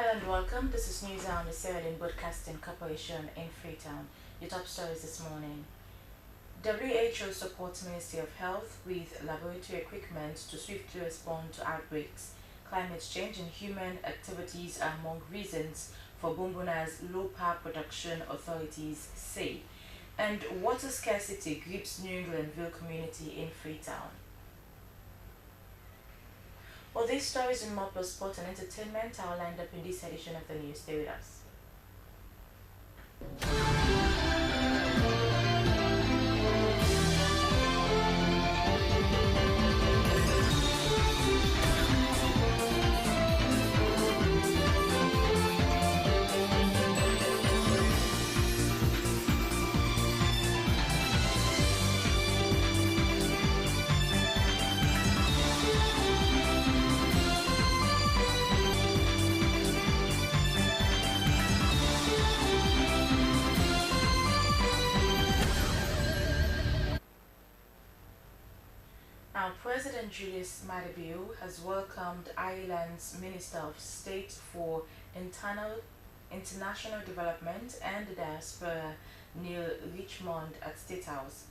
Hello and welcome. This is news on the Sierra Leone Broadcasting Corporation in Freetown. Your top stories this morning. WHO supports Ministry of Health with laboratory equipment to swiftly respond to outbreaks. Climate change and human activities are among reasons for Bumbuna's low power production, authorities say. And water scarcity grips New Englandville community in Freetown. Well, these stories and more plus sport and entertainment are lined up in this edition of the news. Stay with us. Now, President Julius Maada has welcomed Ireland's Minister of State for International Development and the Diaspora, Neil Richmond, at State House.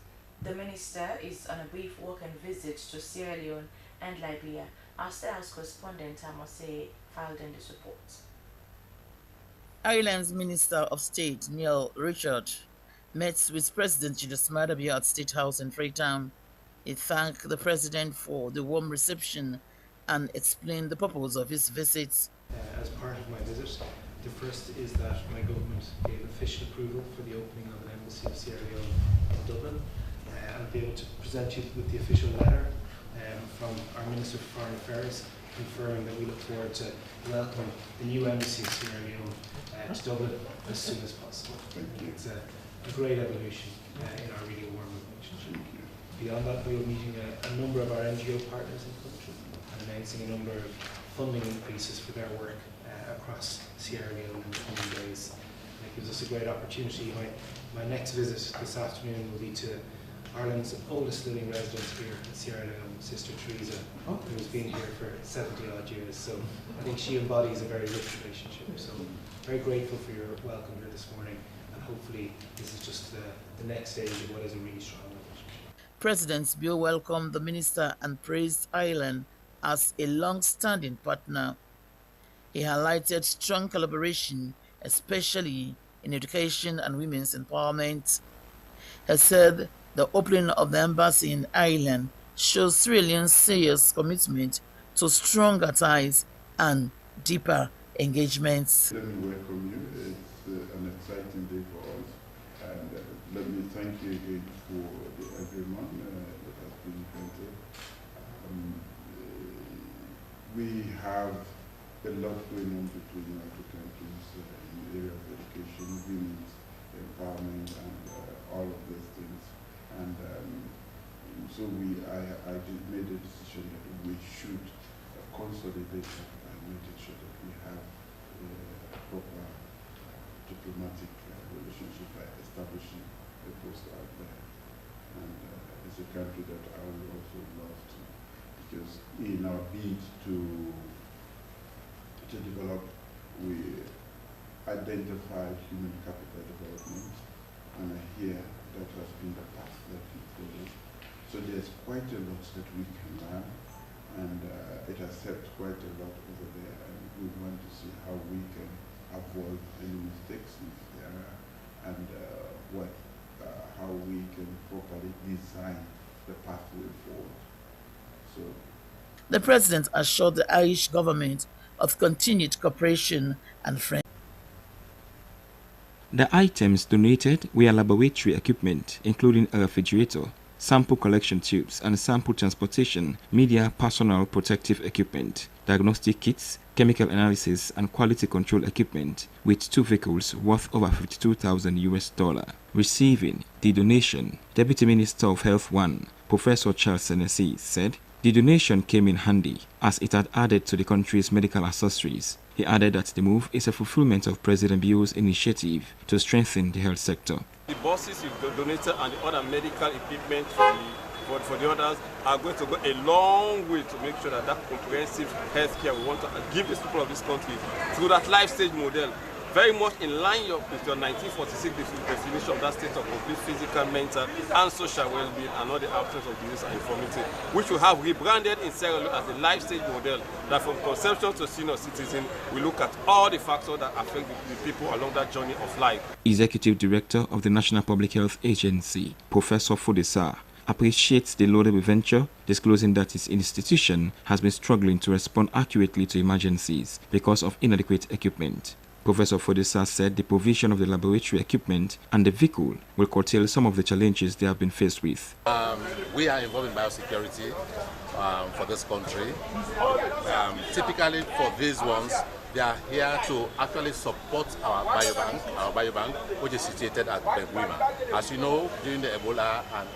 The minister is on a brief working visit to Sierra Leone and Liberia. Our State House correspondent, Amose, filed in this report. Ireland's Minister of State, Neil Richard, met with President Julius Maada at State House in Freetown. He thanked the President for the warm reception and explained the purpose of his visit. As part of my visit, the first is that my government gave official approval for the opening of an embassy of Sierra Leone in Dublin. I'll be able to present you with the official letter from our Minister for Foreign Affairs confirming that we look forward to welcome the new embassy of Sierra Leone to Dublin as soon as possible. It's a great evolution in our really warm relationship. Beyond that, we are meeting a number of our NGO partners in the country and announcing a number of funding increases for their work across Sierra Leone in the coming days. And it gives us a great opportunity. My next visit this afternoon will be to Ireland's oldest living resident here in Sierra Leone, Sister Teresa, who's been here for 70 odd years. So I think she embodies a very rich relationship. So very grateful for your welcome here this morning, and hopefully this is just the next stage of what is a really strong relationship. President Bill welcomed the minister and praised Ireland as a long-standing partner. He highlighted strong collaboration, especially in education and women's empowerment. He said the opening of the embassy in Ireland shows Sierra Leone's serious commitment to stronger ties and deeper engagements. Let me welcome you. It's an exciting day for us, and let me thank you again for the agreement that has been granted. We have a lot going on between our two countries in the area of education, women's empowerment, and all of these things. And so I just made a decision that we should consolidate and make sure that we have a proper diplomatic relationship by establishing a post out there. And it's a country that I would also love to, because in our bid to develop, we identified human capital development, and here that has been the path that we followed. So there's quite a lot that we can learn, and it has helped quite a lot over there, and we want to see how we can avoid any mistakes if there are, and how we can properly design the pathway forward. So, the President assured the Irish government of continued cooperation and friendship. The items donated were laboratory equipment, including a refrigerator, sample collection tubes, and sample transportation, media personal protective equipment, diagnostic kits, chemical analysis, and quality control equipment, with 2 vehicles worth over $52,000. Receiving the donation, Deputy Minister of Health 1, Professor Charles Senesi, said the donation came in handy as it had added to the country's medical accessories. He added that the move is a fulfillment of President Bio's initiative to strengthen the health sector. The buses you've donated and the other medical equipment for for the others are going to go a long way to make sure that that comprehensive health care we want to give the people of this country through that life stage model, very much in line with your 1946 definition of that state of complete physical, mental, and social well-being, and all the absence of disease and infirmity, which we have rebranded in Sierra Leone as a life stage model that from conception to senior citizen, we look at all the factors that affect the people along that journey of life. Executive Director of the National Public Health Agency, Professor Fodesa, appreciates the laudable venture, disclosing that his institution has been struggling to respond accurately to emergencies because of inadequate equipment. Professor Fodesa said the provision of the laboratory equipment and the vehicle will curtail some of the challenges they have been faced with. We are involved in biosecurity for this country. Typically for these ones, they are here to actually support our biobank, which is situated at Benguima. As you know, during the Ebola and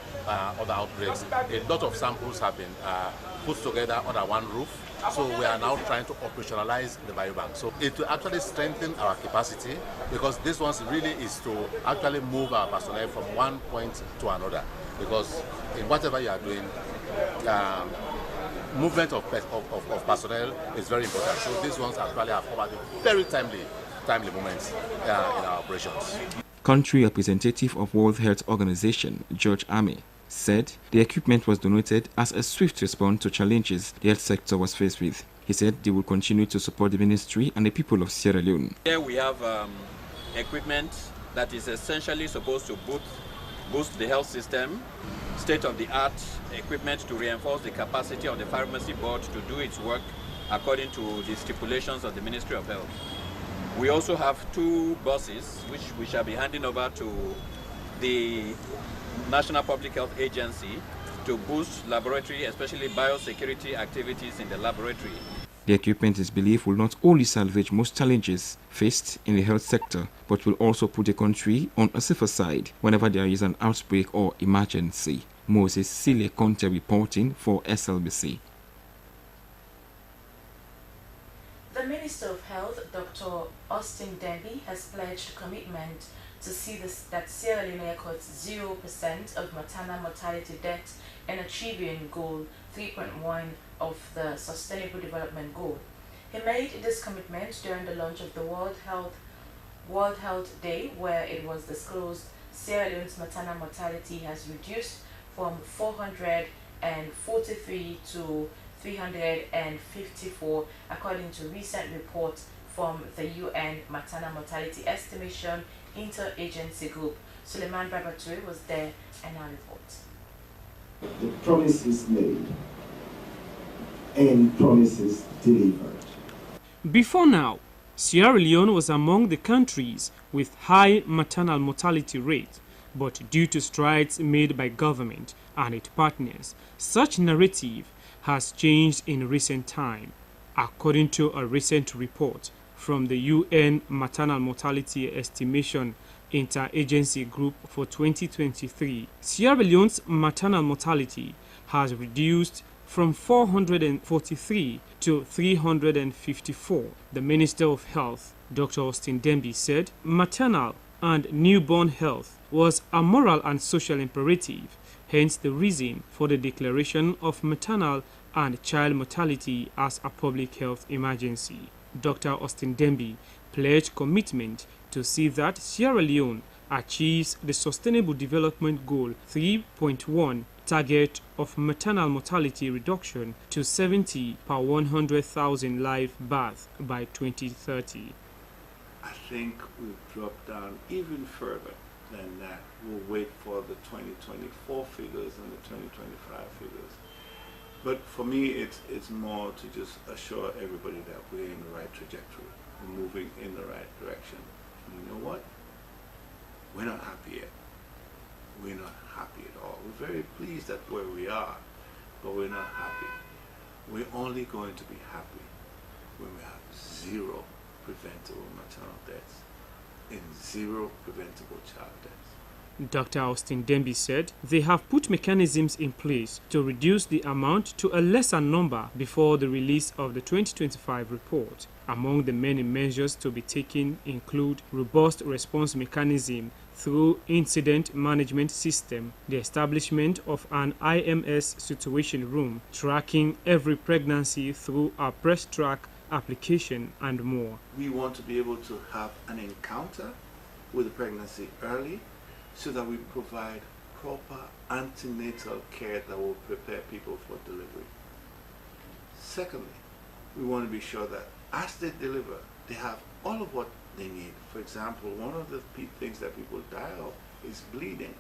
other outbreaks, a lot of samples have been put together under one roof. So we are now trying to operationalize the biobank. So it will actually strengthen our capacity, because this one really is to actually move our personnel from one point to another. Because in whatever you are doing, movement of personnel is very important. So these ones actually have covered very timely moments in our operations. Country representative of World Health Organization, George Ame, said the equipment was donated as a swift response to challenges the health sector was faced with. He said they will continue to support the ministry and the people of Sierra Leone. Here we have equipment that is essentially supposed to boost the health system, state-of-the-art equipment to reinforce the capacity of the pharmacy board to do its work according to the stipulations of the Ministry of Health. We also have 2 buses which we shall be handing over to the National Public Health Agency to boost laboratory, especially biosecurity activities in the laboratory. The equipment is believed will not only salvage most challenges faced in the health sector, but will also put the country on a safer side whenever there is an outbreak or emergency. Moses Sile Conte reporting for SLBC. The Minister of Health, Dr. Austin Demby, has pledged commitment to see that Sierra Leone records 0% of maternal mortality deaths and achieving Goal 3.1 of the Sustainable Development Goal. He made this commitment during the launch of the World Health Day, where it was disclosed Sierra Leone's maternal mortality has reduced from 443 to 354, according to recent reports from the UN Maternal Mortality Estimation Interagency Group. Suleiman Babaturi was there and our report. The promises made and promises delivered. Before now, Sierra Leone was among the countries with high maternal mortality rate, but due to strides made by government and its partners, such narrative has changed in recent time. According to a recent report from the UN Maternal Mortality Estimation Interagency Group for 2023, Sierra Leone's maternal mortality has reduced from 443 to 354. The Minister of Health, Dr. Austin Demby, said maternal and newborn health was a moral and social imperative, hence the reason for the declaration of maternal and child mortality as a public health emergency. Dr. Austin Demby pledged commitment to see that Sierra Leone achieves the Sustainable Development Goal 3.1 target of maternal mortality reduction to 70 per 100,000 live births by 2030. I think we've dropped down even further than that. We'll wait for the 2024 figures and the 2025 figures. But for me, it's more to just assure everybody that we're in the right trajectory. We're moving in the right direction. And you know what? We're not happy yet. We're not happy at all. We're very pleased at where we are, but we're not happy. We're only going to be happy when we have 0 preventable maternal deaths and 0 preventable child deaths. Dr. Austin Demby said they have put mechanisms in place to reduce the amount to a lesser number before the release of the 2025 report. Among the many measures to be taken include robust response mechanism through incident management system, the establishment of an IMS situation room, tracking every pregnancy through a breast track application, and more. We want to be able to have an encounter with the pregnancy early so that we provide proper antenatal care that will prepare people for delivery. Secondly, we want to be sure that as they deliver, they have all of what they need. For example, one of the things that people die of is bleeding.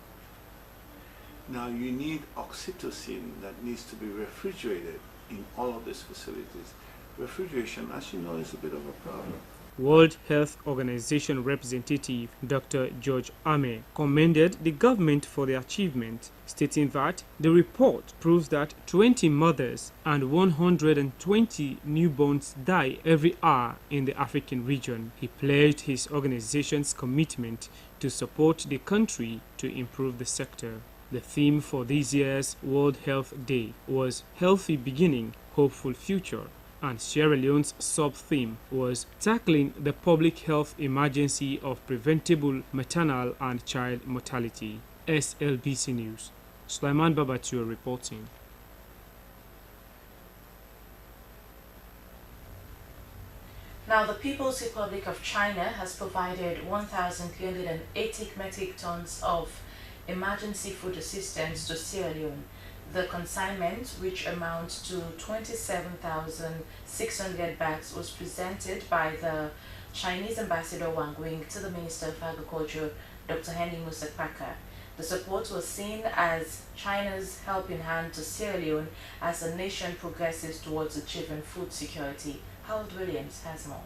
Now you need oxytocin that needs to be refrigerated in all of these facilities. Refrigeration, as you know, is a bit of a problem. World Health Organization representative Dr. George Ame commended the government for the achievement, stating that the report proves that 20 mothers and 120 newborns die every hour in the African region. He pledged his organization's commitment to support the country to improve the sector. The theme for this year's World Health Day was Healthy Beginning, Hopeful Future, and Sierra Leone's sub-theme was tackling the public health emergency of preventable maternal and child mortality. SLBC News. Sulaiman Babatua reporting. Now, the People's Republic of China has provided 1,380 metric tons of emergency food assistance to Sierra Leone. The consignment, which amounts to 27,600 bags, was presented by the Chinese ambassador Wang Wing to the Minister of Agriculture, Dr. Henry Musakpaka. The support was seen as China's helping hand to Sierra Leone as the nation progresses towards achieving food security. Harold Williams has more.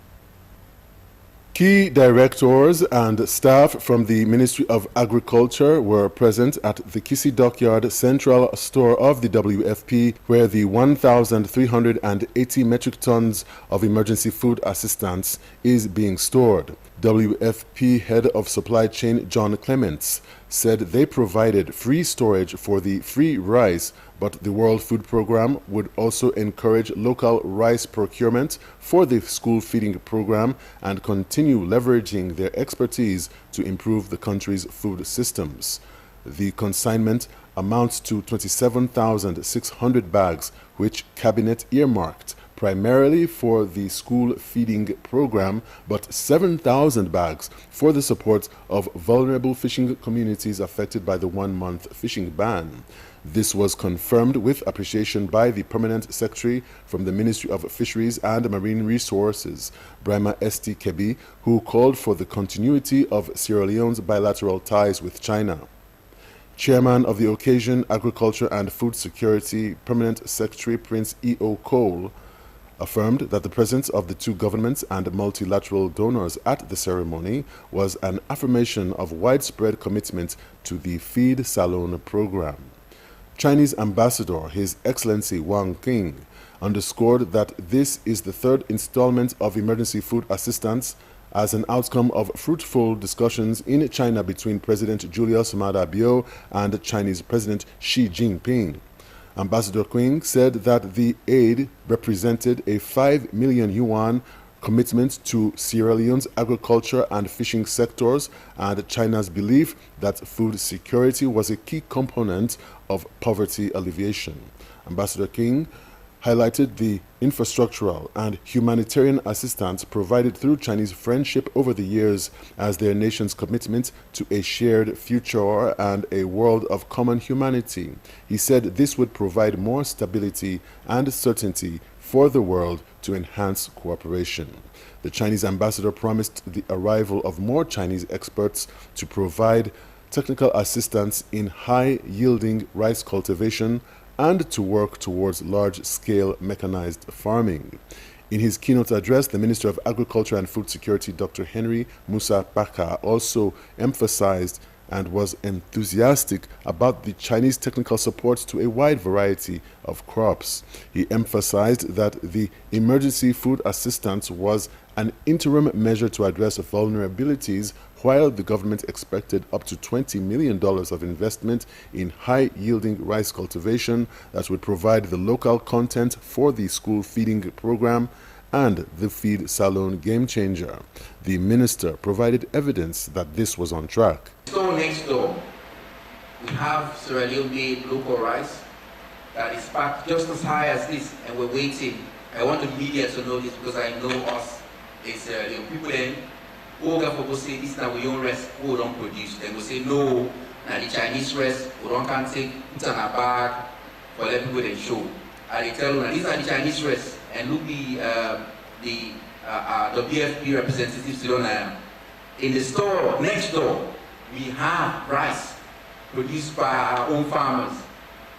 Key directors and staff from the Ministry of Agriculture were present at the Kisi Dockyard Central Store of the WFP, where the 1,380 metric tons of emergency food assistance is being stored. WFP Head of Supply Chain John Clements said they provided free storage for the free rice, but the World Food Program would also encourage local rice procurement for the school feeding program and continue leveraging their expertise to improve the country's food systems. The consignment amounts to 27,600 bags, which Cabinet earmarked primarily for the school feeding program, but 7,000 bags for the support of vulnerable fishing communities affected by the one-month fishing ban. This was confirmed with appreciation by the Permanent Secretary from the Ministry of Fisheries and Marine Resources, Brahma St. Kebi, who called for the continuity of Sierra Leone's bilateral ties with China. Chairman of the occasion, Agriculture and Food Security, Permanent Secretary Prince E.O. Cole, affirmed that the presence of the two governments and multilateral donors at the ceremony was an affirmation of widespread commitment to the Feed Salon program. Chinese Ambassador His Excellency Wang Qing underscored that this is the third installment of emergency food assistance as an outcome of fruitful discussions in China between President Julius Maada Bio and Chinese President Xi Jinping. Ambassador Qing said that the aid represented a 5 million yuan commitment to Sierra Leone's agriculture and fishing sectors and China's belief that food security was a key component of poverty alleviation. Ambassador Qing highlighted the infrastructural and humanitarian assistance provided through Chinese friendship over the years as their nation's commitment to a shared future and a world of common humanity. He said this would provide more stability and certainty for the world to enhance cooperation. The Chinese ambassador promised the arrival of more Chinese experts to provide technical assistance in high-yielding rice cultivation and to work towards large-scale mechanized farming. In his keynote address, the Minister of Agriculture and Food Security, Dr. Henry Musakpaka, also emphasized and was enthusiastic about the Chinese technical support to a wide variety of crops. He emphasized that the emergency food assistance was an interim measure to address vulnerabilities, while the government expected up to $20 million of investment in high-yielding rice cultivation that would provide the local content for the school feeding program and the Feed Salon Game Changer. The minister provided evidence that this was on track. Don't next door, we have Sierra Leone made local rice that is packed just as high as this, and we're waiting. I want the media to know this because I know us in Sierra Leone. People then, go say this now we own rice, we don't produce. Then we say no, now the Chinese rice, we don't can take it on a bag for let people then show. And they tell them, these are the Chinese rice, and look the WFP representatives in the store next door. We have rice produced by our own farmers,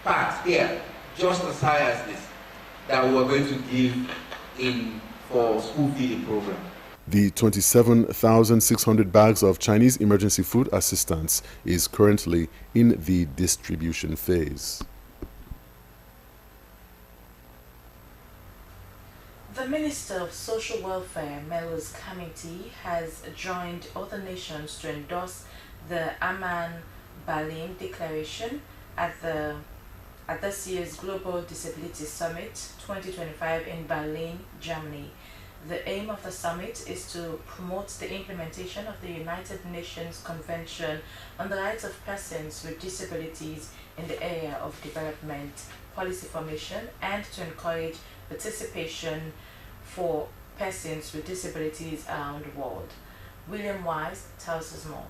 packed here, just as high as this, that we are going to give in for school feeding program. The 27,600 bags of Chinese emergency food assistance is currently in the distribution phase. The Minister of Social Welfare, Melrose Committee, has joined other nations to endorse the Amman-Berlin Declaration at this year's Global Disability Summit 2025 in Berlin, Germany. The aim of the summit is to promote the implementation of the United Nations Convention on the Rights of Persons with Disabilities in the area of development, policy formation, and to encourage participation for persons with disabilities around the world. William Wise tells us more.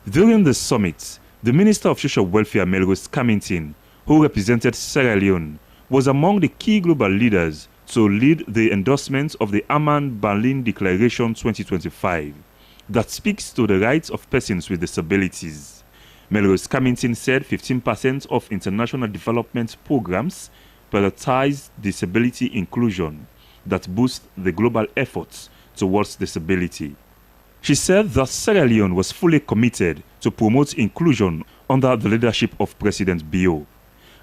During the summit, the Minister of Social Welfare, Melrose Committee, who represented Sierra Leone, was among the key global leaders to lead the endorsement of the Amman-Berlin Declaration 2025 that speaks to the rights of persons with disabilities. Melrose Committee said 15% of international development programs prioritize disability inclusion that boost the global efforts towards disability. She said that Sierra Leone was fully committed to promote inclusion under the leadership of President Bio.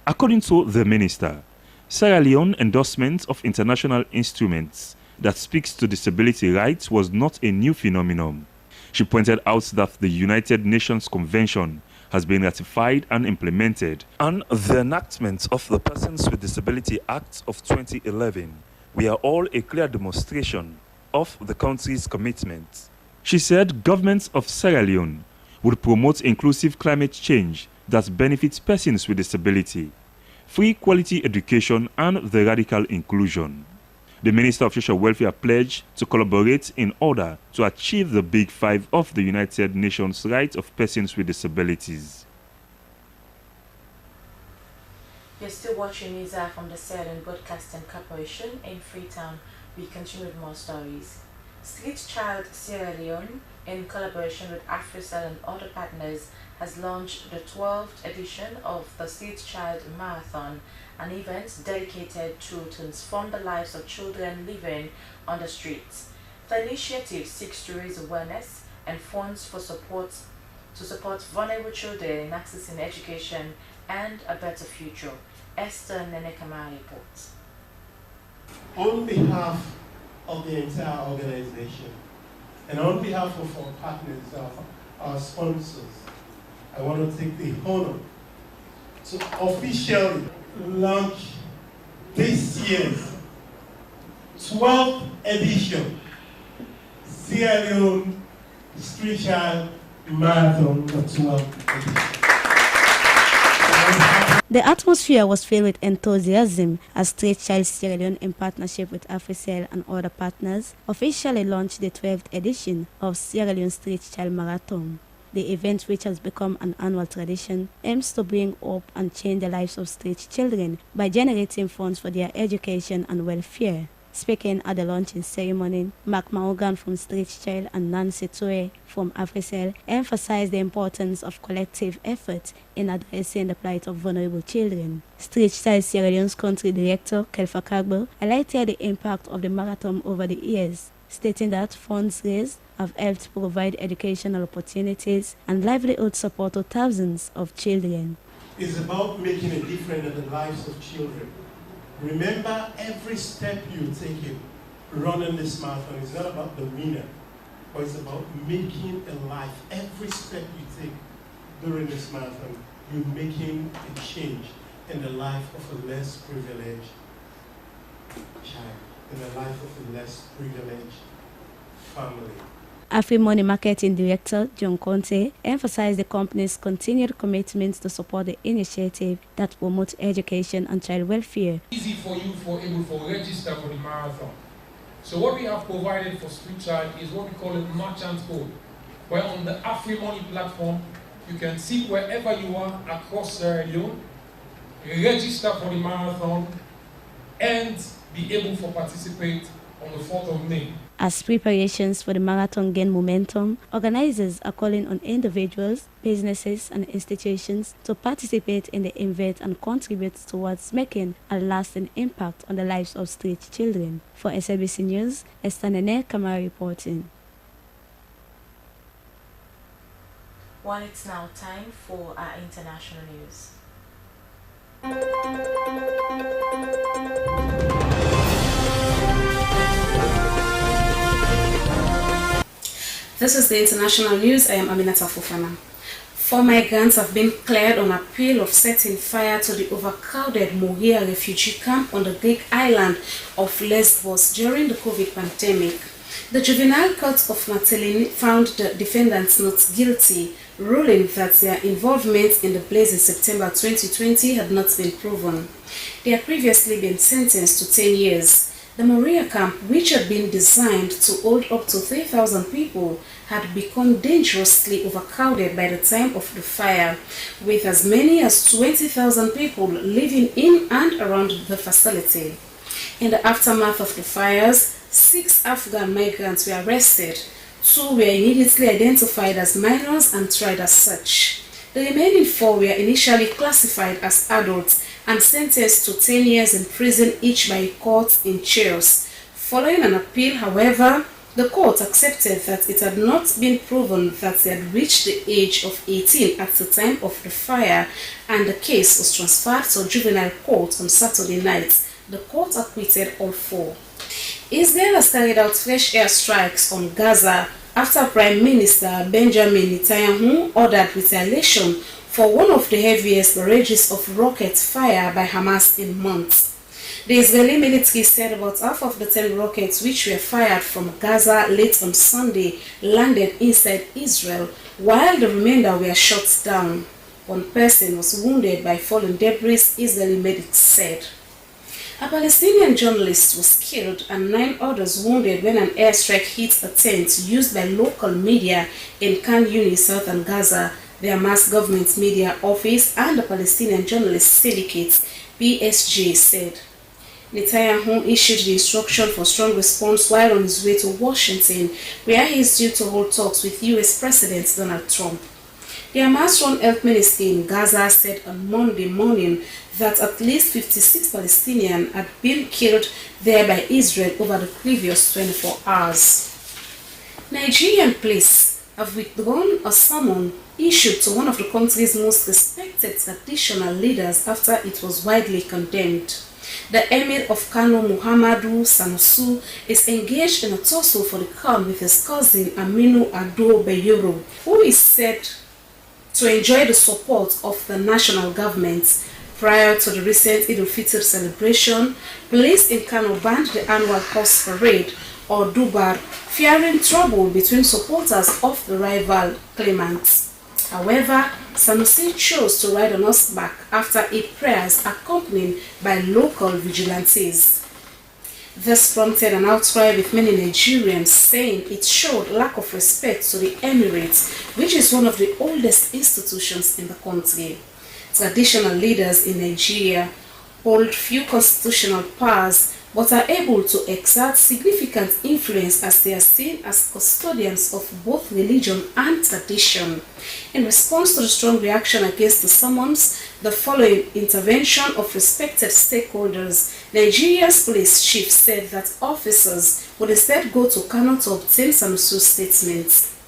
According to the minister, Sierra Leone endorsement of international instruments that speaks to disability rights was not a new phenomenon. She pointed out that the United Nations Convention has been ratified and implemented, and the enactment of the Persons with Disability Act of 2011 were all a clear demonstration of the country's commitment. She said governments of Sierra Leone would promote inclusive climate change that benefits persons with disability, free quality education, and the radical inclusion. The Minister of Social Welfare pledged to collaborate in order to achieve the Big Five of the United Nations Rights of Persons with Disabilities. You're still watching news from the Sierra Leone Broadcasting Corporation in Freetown. We continue with more stories. Street Child Sierra Leone, in collaboration with AfriCell and other partners, has launched the 12th edition of the Street Child Marathon, an event dedicated to transform the lives of children living on the streets. The initiative seeks to raise awareness and funds for support vulnerable children in accessing education and a better future. Esther Nenekama reports. On behalf of the entire organization and on behalf of our partners, our sponsors, I want to take the honor to officially launch this year's 12th edition Sierra Leone Street Child Marathon, the 12th edition. The atmosphere was filled with enthusiasm as Street Child Sierra Leone, in partnership with AfriCell and other partners, officially launched the 12th edition of Sierra Leone Street Child Marathon. The event, which has become an annual tradition, aims to bring hope and change the lives of street children by generating funds for their education and welfare. Speaking at the launching ceremony, Mark Mahogan from Street Child and Nancy Toure from AfriCell emphasized the importance of collective effort in addressing the plight of vulnerable children. Street Child Sierra Leone's country director, Kelfa Kagbo, highlighted the impact of the marathon over the years, stating that funds raised have helped provide educational opportunities and livelihood support to thousands of children. It's about making a difference in the lives of children. Remember, every step you take in running this marathon is not about the winner, but it's about making a life. Every step you take during this marathon, you're making a change in the life of a less privileged child, in the life of a less privileged family. AfriMoney Marketing Director, John Conte, emphasized the company's continued commitment to support the initiative that promotes education and child welfare. Easy for you to register for the marathon. So what we have provided for Street Child is what we call a merchant code, where on the AfriMoney platform, you can see wherever you are across Sierra Leone, register for the marathon, and be able to participate on the 4th of May. As preparations for the marathon gain momentum, organizers are calling on individuals, businesses and institutions to participate in the event and contribute towards making a lasting impact on the lives of street children. For Slbc News, Esther Nene Kamara reporting. Well, it's now time for our international news. This is the international news. I am Aminata Fofana. 4 migrants have been cleared on appeal of setting fire to the overcrowded Moria refugee camp on the Greek island of Lesbos during the COVID pandemic. The Juvenile Court of Maternal found the defendants not guilty, ruling that their involvement in the blaze in September 2020 had not been proven. They had previously been sentenced to 10 years. The Moria camp, which had been designed to hold up to 3,000 people, had become dangerously overcrowded by the time of the fire, with as many as 20,000 people living in and around the facility. In the aftermath of the fires, 6 Afghan migrants were arrested. 2 were immediately identified as minors and tried as such. The remaining 4 were initially classified as adults and sentenced to 10 years in prison each by a court in Chios. Following an appeal, however, the court accepted that it had not been proven that they had reached the age of 18 at the time of the fire, and the case was transferred to a juvenile court on Saturday night. The court acquitted all 4. Israel has carried out fresh airstrikes on Gaza after Prime Minister Benjamin Netanyahu ordered retaliation for one of the heaviest barrages of rocket fire by Hamas in months. The Israeli military said about half of the 10 rockets which were fired from Gaza late on Sunday landed inside Israel, while the remainder were shot down. 1 person was wounded by fallen debris, Israeli medics said. A Palestinian journalist was killed and 9 others wounded when an airstrike hit a tent used by local media in Khan Yunis, southern Gaza, the Hamas government media office and the Palestinian Journalists Syndicate, PSG, said. Netanyahu issued the instruction for strong response while on his way to Washington, where he is due to hold talks with U.S. President Donald Trump. The Hamas-run health ministry in Gaza said on Monday morning that at least 56 Palestinians had been killed there by Israel over the previous 24 hours. Nigerian police have withdrawn a summons issued to one of the country's most respected traditional leaders after it was widely condemned. The Emir of Kano, Muhammadu Sanusi, is engaged in a tussle for the crown with his cousin Aminu Ado Bayero, who is said to enjoy the support of the national government. Prior to the recent Eid al-Fitr celebration, police in Kano banned the annual horse parade, or Dubar, fearing trouble between supporters of the rival claimants. However, Sanusi chose to ride on horseback after Eid prayers accompanied by local vigilantes. This prompted an outcry with many Nigerians saying it showed lack of respect to the emirate, which is one of the oldest institutions in the country. Traditional leaders in Nigeria hold few constitutional powers but are able to exert significant influence as they are seen as custodians of both religion and tradition. In response to the strong reaction against the summons, the following intervention of respected stakeholders, Nigeria's police chief said that officers would instead go to Kano to obtain Sanusi's statements.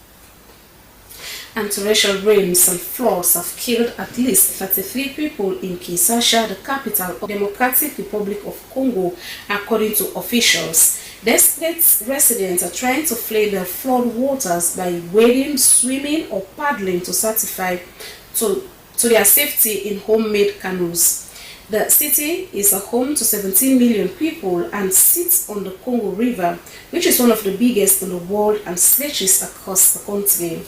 And torrential rains and floods have killed at least 33 people in Kinshasa, the capital of the Democratic Republic of Congo, according to officials. Desperate residents are trying to flee the flood waters by wading, swimming or paddling to their safety in homemade canoes. The city is a home to 17 million people and sits on the Congo River, which is one of the biggest in the world and stretches across the country.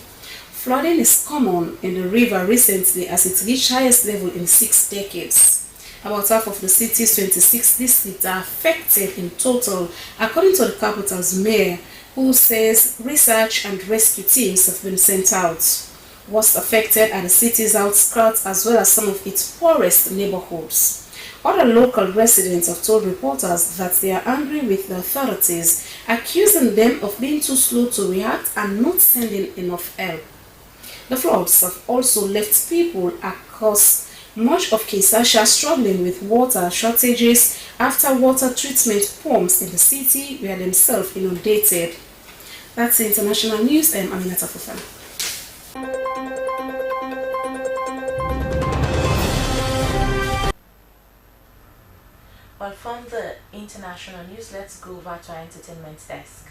Flooding is common in the river recently as it reached highest level in 6 decades. About half of the city's 26 districts are affected in total, according to the capital's mayor, who says research and rescue teams have been sent out. Worst affected are the city's outskirts as well as some of its poorest neighborhoods. Other local residents have told reporters that they are angry with the authorities, accusing them of being too slow to react and not sending enough help. The floods have also left people across much of Kinshasa struggling with water shortages after water treatment pumps in the city were themselves inundated. That's the international news. I'm Aminata Fofana. Well, from the international news, let's go over to our entertainment desk.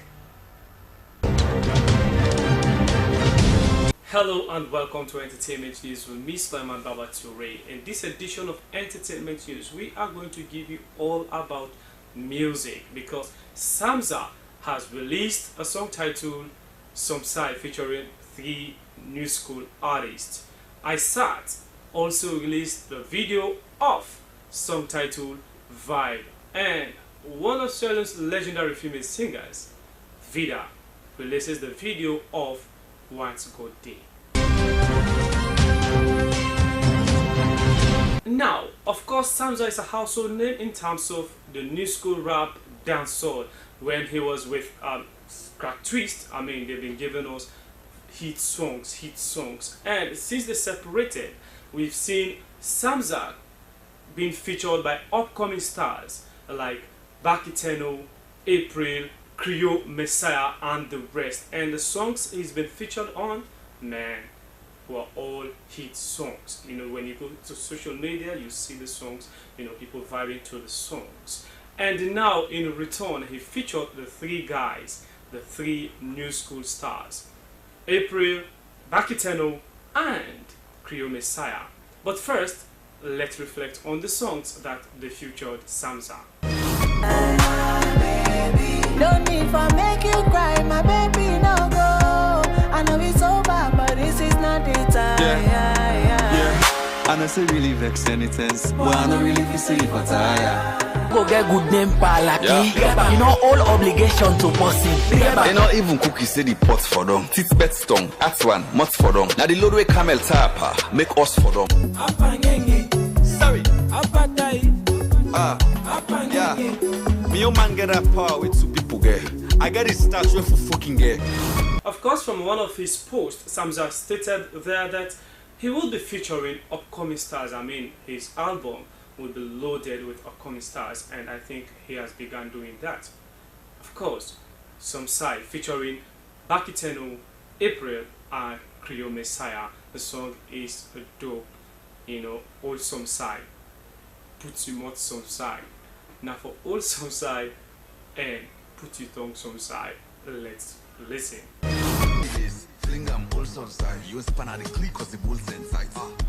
Hello and welcome to Entertainment News with me, Sulaiman Baba Toure. In this edition of Entertainment News, we are going to give you all about music because Samza has released a song titled Some Side featuring 3 new school artists. ISAT also released the video of song titled Vibe, and one of Sierra Leone's legendary female singers, Vida, releases the video of Once Good Day. Now, of course, Samza is a household name in terms of the new school rap dancehall. When he was with Crack Twist, they've been giving us hit songs, and since they separated, we've seen Samza being featured by upcoming stars like Bakiteno, April, Creole Messiah, and the rest. And the songs he's been featured on, man, were all hit songs. When you go to social media, you see the songs, people vibing to the songs. And now, in return, he featured the 3 guys, the 3 new school stars, April, Bakiteno, and Creole Messiah. But first, let's reflect on the songs that they featured Samza. Don't need for make you cry, my baby, no go. I know it's over, but this is not the time. Yeah. I know say really vex anything, but I know really feel say if I tire. Go get good name palaki. You know all obligation to boss him. They not even cookies say the pots for them. Tits bet stone, that's one, much for them. Now the load way camel tapa, make us for them. Sorry. Yeah. Me your man get that power with 2 people get. I get it start for fucking get. Of course, from one of his posts, Samza stated there that he will be featuring upcoming stars. His album will be loaded with upcoming stars, and I think he has begun doing that. Of course, Some Side featuring Bakiteno, April, and Creole Messiah. The song is a dope, all Some Side. Put you much Some Side. Now for all Some Side and put your tongue Some Side, let's listen. Fling them all some side. You span at the click cause the bulls inside.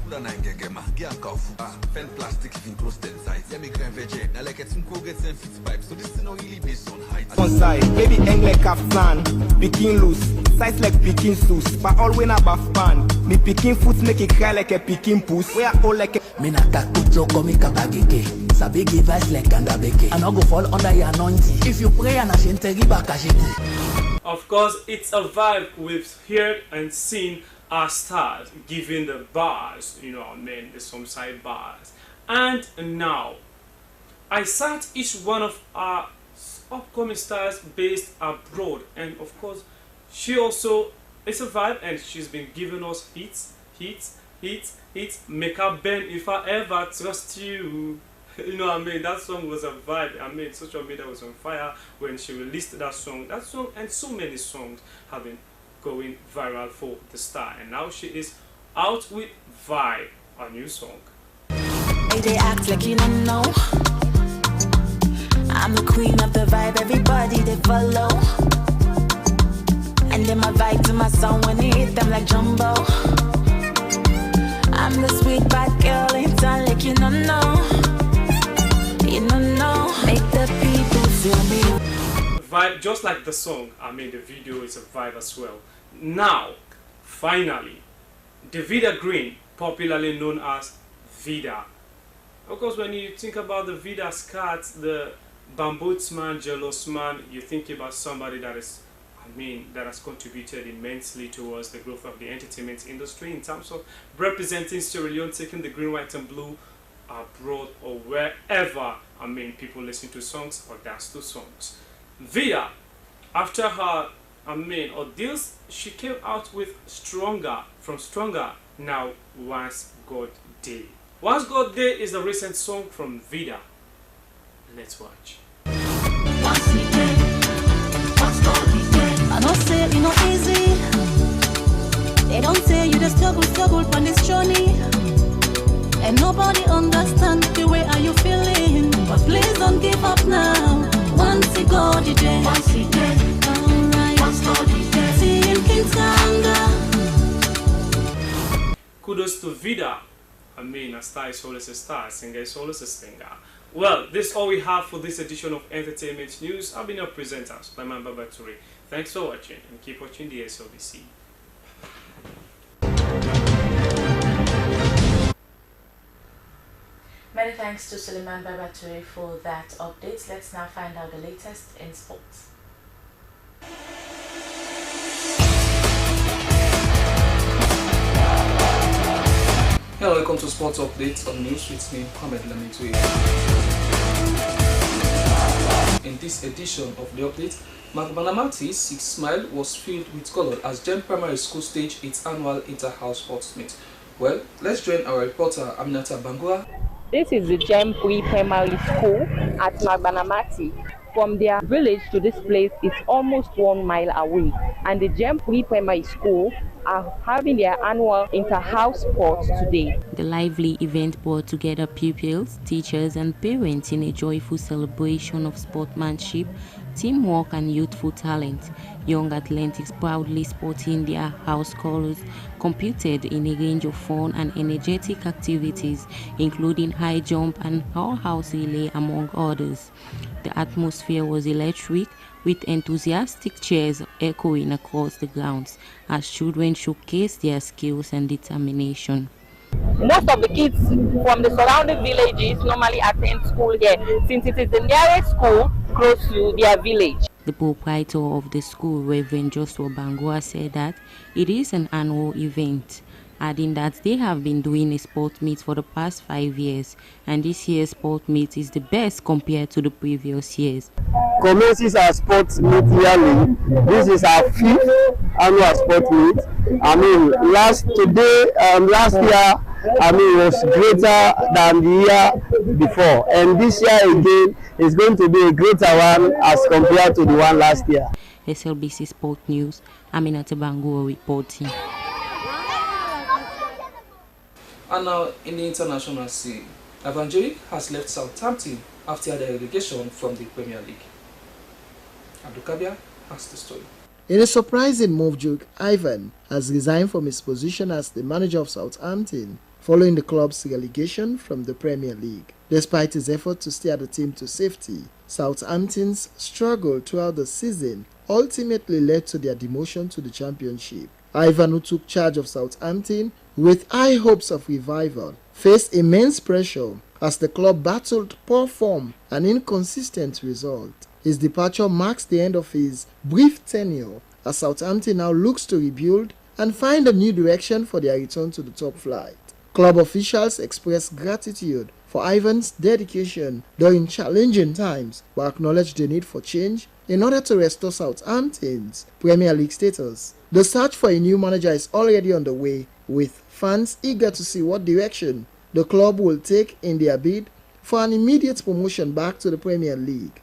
Don't I get my gear cough. Fen plastic in close inside. Yeah, me can veg. Now like it's some get some fit pipe. So this is not really based on height. On side, baby hang like kaftan, picking loose, size like picking sus. But all when I buff pan, me picking foot make it cry like a picking puss. We are all like a me not tak put komi kapageke. Sabi give us like kandabeke. And I go fall under your anointing. If you pray and I shen tegi bakashegu. Of course, it's a vibe we've heard and seen our stars giving the bars, the Some Side bars. And now, ISAT is one of our upcoming stars based abroad. And of course, she also is a vibe and she's been giving us hits. Make her bend if I ever trust you. That song was a vibe. Social media was on fire when she released that song. That song and so many songs have been going viral for the star. And now she is out with Vibe, a new song. They act like you don't know. I'm the queen of the vibe, everybody they follow. And then my vibe to my song when they hit them like jumbo. I'm the sweet bad girl in town like you don't know. You know, make the people feel me. Vibe, just like the song, I mean the video is a vibe as well. Now, finally, the Vida Green, popularly known as Vida. Of course, when you think about the Vida skirts, the bambootsman, jealous man, you think about somebody that is, that has contributed immensely towards the growth of the entertainment industry in terms of representing Sierra Leone, taking the green, white, and blue abroad or wherever, people listen to songs or dance to songs. Vida, after her, ordeals, she came out with Stronger, from Stronger, now Once God Day. Once God Day is the recent song from Vida. Let's watch. I don't say it no easy. They don't say you just struggle on this journey. And nobody understand the way are you feeling. But please don't give up now. Once you go the day. Once you get alright. Once God the day. Seeing King Sanga. Kudos to Vida. A star is always a star, a singer is always a singer. Well, this is all we have for this edition of Entertainment News. I've been your presenter, Sulaiman Babaturi. Thanks for watching and keep watching the Slbc. Many thanks to Sulaiman Babaturi for that update. Let's now find out the latest in sports. Hello, welcome to Sports Updates on News with me, Mohamed Lamitui. In this edition of the update, Banamati's 6 Smile was filled with color as Gem Primary School staged its annual inter-house sports meet. Well, let's join our reporter Aminata Bangua. This is the Gem Primary School at Banamati. From their village to this place, it's almost 1 mile away. And the Gem Primary School are having their annual inter-house sports today. The lively event brought together pupils, teachers and parents in a joyful celebration of sportsmanship, teamwork and youthful talent. Young athletics proudly sporting their house colors competed in a range of fun and energetic activities, including high jump and house relay among others. The atmosphere was electric, with enthusiastic cheers echoing across the grounds as children showcased their skills and determination. Most of the kids from the surrounding villages normally attend school here, since it is the nearest school close to their village. The proprietor of the school, Reverend Joshua Bangua, said that it is an annual event, adding that they have been doing a sport meet for the past 5 years, and this year's sport meet is the best compared to the previous years. Commences our sports meet yearly. This is our 5th annual sport meet. Last year, was greater than the year before, and this year again is going to be a greater one as compared to the one last year. Slbc Sport News, Aminata Bangua reporting. And now in the international scene, Evangelic has left Southampton after their relegation from the Premier League. Abdukabia has the story. In a surprising move, Duke Ivan has resigned from his position as the manager of Southampton following the club's relegation from the Premier League. Despite his effort to steer the team to safety, Southampton's struggle throughout the season ultimately led to their demotion to the Championship. Ivan, who took charge of Southampton with high hopes of revival, faced immense pressure as the club battled poor form and inconsistent results. His departure marks the end of his brief tenure as Southampton now looks to rebuild and find a new direction for their return to the top flight. Club officials expressed gratitude for Ivan's dedication during challenging times, but acknowledged the need for change in order to restore Southampton's Premier League status. The search for a new manager is already underway, with fans eager to see what direction the club will take in their bid for an immediate promotion back to the Premier League.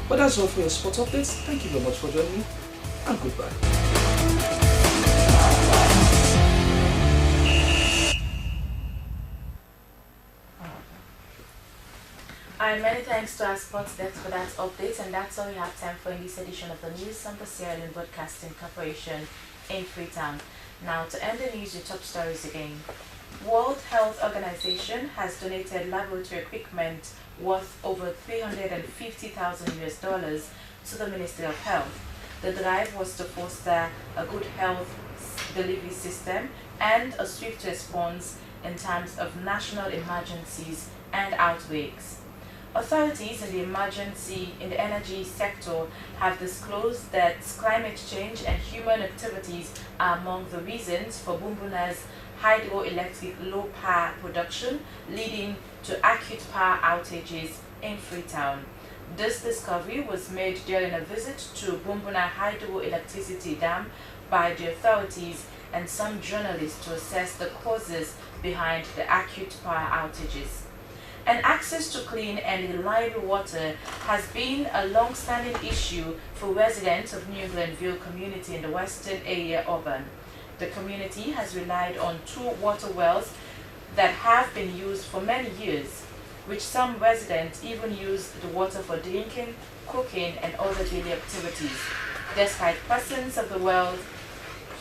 But that's all for your sports updates. Thank you very much for joining me, and goodbye. And many thanks to our sports desk for that update, and that's all we have time for in this edition of the news on the Sierra Leone Broadcasting Corporation in Freetown. Now, to end the news, your top stories again. World Health Organization has donated laboratory equipment worth over $350,000 to the Ministry of Health. The drive was to foster a good health delivery system and a swift response in times of national emergencies and outbreaks. Authorities in the energy sector have disclosed that climate change and human activities are among the reasons for Bumbuna's hydroelectric low power production, leading to acute power outages in Freetown. This discovery was made during a visit to Bumbuna Hydroelectricity Dam by the authorities and some journalists to assess the causes behind the acute power outages. And access to clean and reliable water has been a long-standing issue for residents of New Glenville community in the western area urban. The community has relied on 2 water wells that have been used for many years, which some residents even use the water for drinking, cooking, and other daily activities. Despite presence of the wells,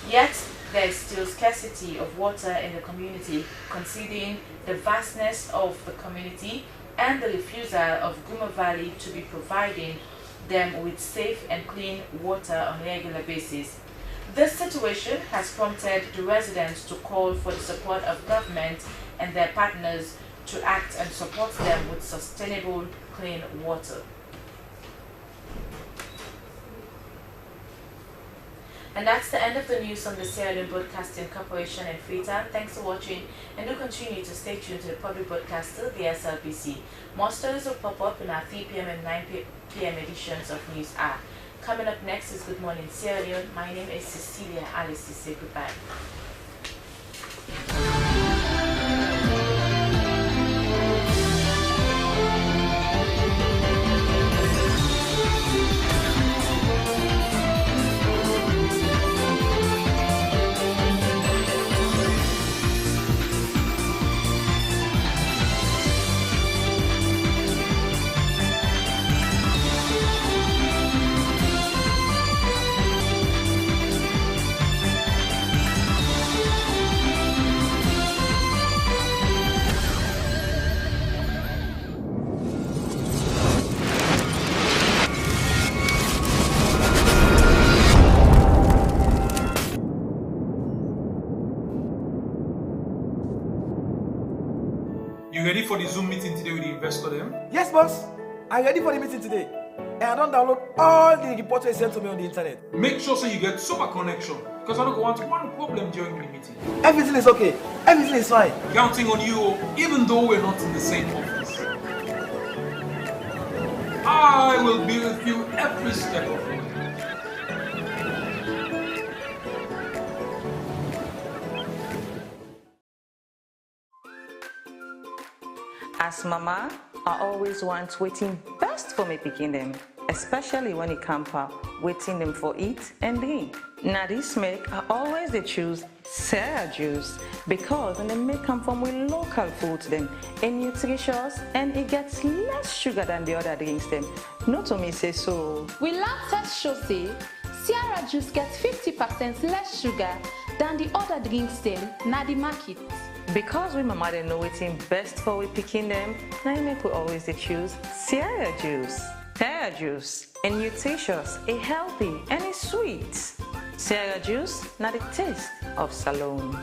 yet there is still scarcity of water in the community, considering the vastness of the community and the refusal of Guma Valley to be providing them with safe and clean water on a regular basis. This situation has prompted the residents to call for the support of government and their partners to act and support them with sustainable clean water. And that's the end of the news on the Sierra Leone Broadcasting Corporation in Freetown. Thanks for watching, and do continue to stay tuned to the public broadcaster, the Slbc. More stories will pop up in our 3 p.m. and 9 p.m. editions of News Hour. Coming up next is Good Morning Sierra Leone. My name is Cecilia Alice. Say goodbye. You ready for the Zoom meeting today with the investor then? Yes, boss. I'm ready for the meeting today. And I don't download all the reports they sent to me on the internet. Make sure so you get super connection, because I don't want one problem during the meeting. Everything is okay. Everything is fine. Counting on you, even though we're not in the same office. I will be with you every step of the way. As mama, I always want waiting best for me picking them, especially when it comes to waiting them for eat and drink. Now this make I always they choose Sierra juice because they make them from with local foods them and nutritious, and it gets less sugar than the other drinks them. Not to me say so. We lab test show say Sierra juice gets 50% less sugar than the other drinks them na the market. Because we mama they know waiting best for we picking them, now I make we always they choose Sierra juice. Sierra juice is nutritious, it's healthy, and it's sweet. Sierra juice, not the taste of Salone.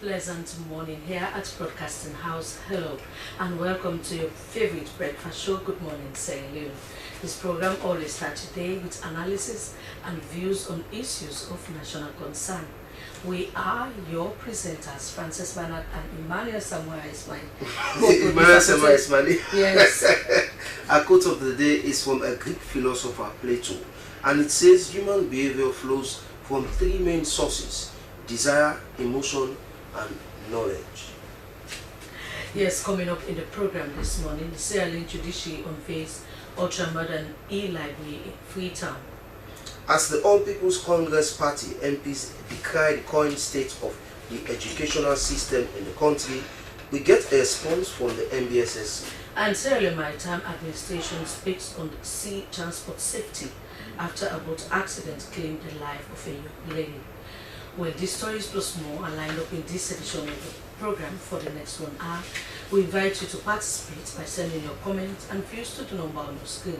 pleasant morning here at Broadcasting House. Hello and welcome to your favorite breakfast show, Good Morning Sierra Leone. This program always starts today with analysis and views on issues of national concern. We are your presenters, Francis Bernard and Emmanuel Samuel Ismail. Emmanuel Samuel Ismail. Yes. Our quote of the day is from a Greek philosopher, Plato, and it says human behavior flows from three main sources: desire, emotion, and knowledge. Yes, coming up in the program this morning, the Sierra Leone Judiciary unveils ultra-modern e-library in Freetown. As the All People's Congress Party MPs decry the current state of the educational system in the country, we get a response from the MBSS. And Sierra Leone Maritime Administration speaks on the sea transport safety after a boat accident claimed the life of a young lady. Well, these stories plus more are lined up in this edition of the program for the next 1 hour. We invite you to participate by sending your comments and views to the number on your screen,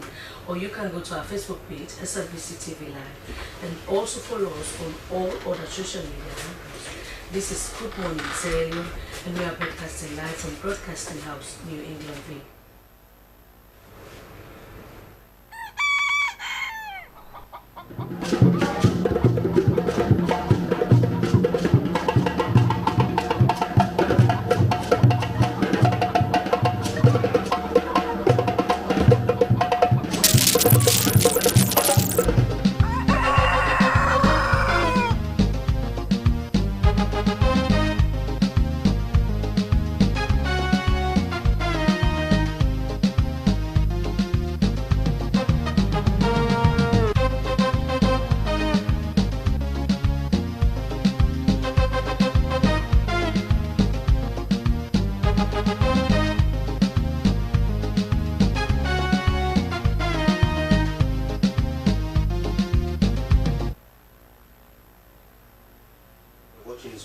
or you can go to our Facebook page, Slbc Tv Live, and also follow us on all other social media handles. This is Good Morning Sierra Leone, and we are broadcasting live from Broadcasting House, New England V.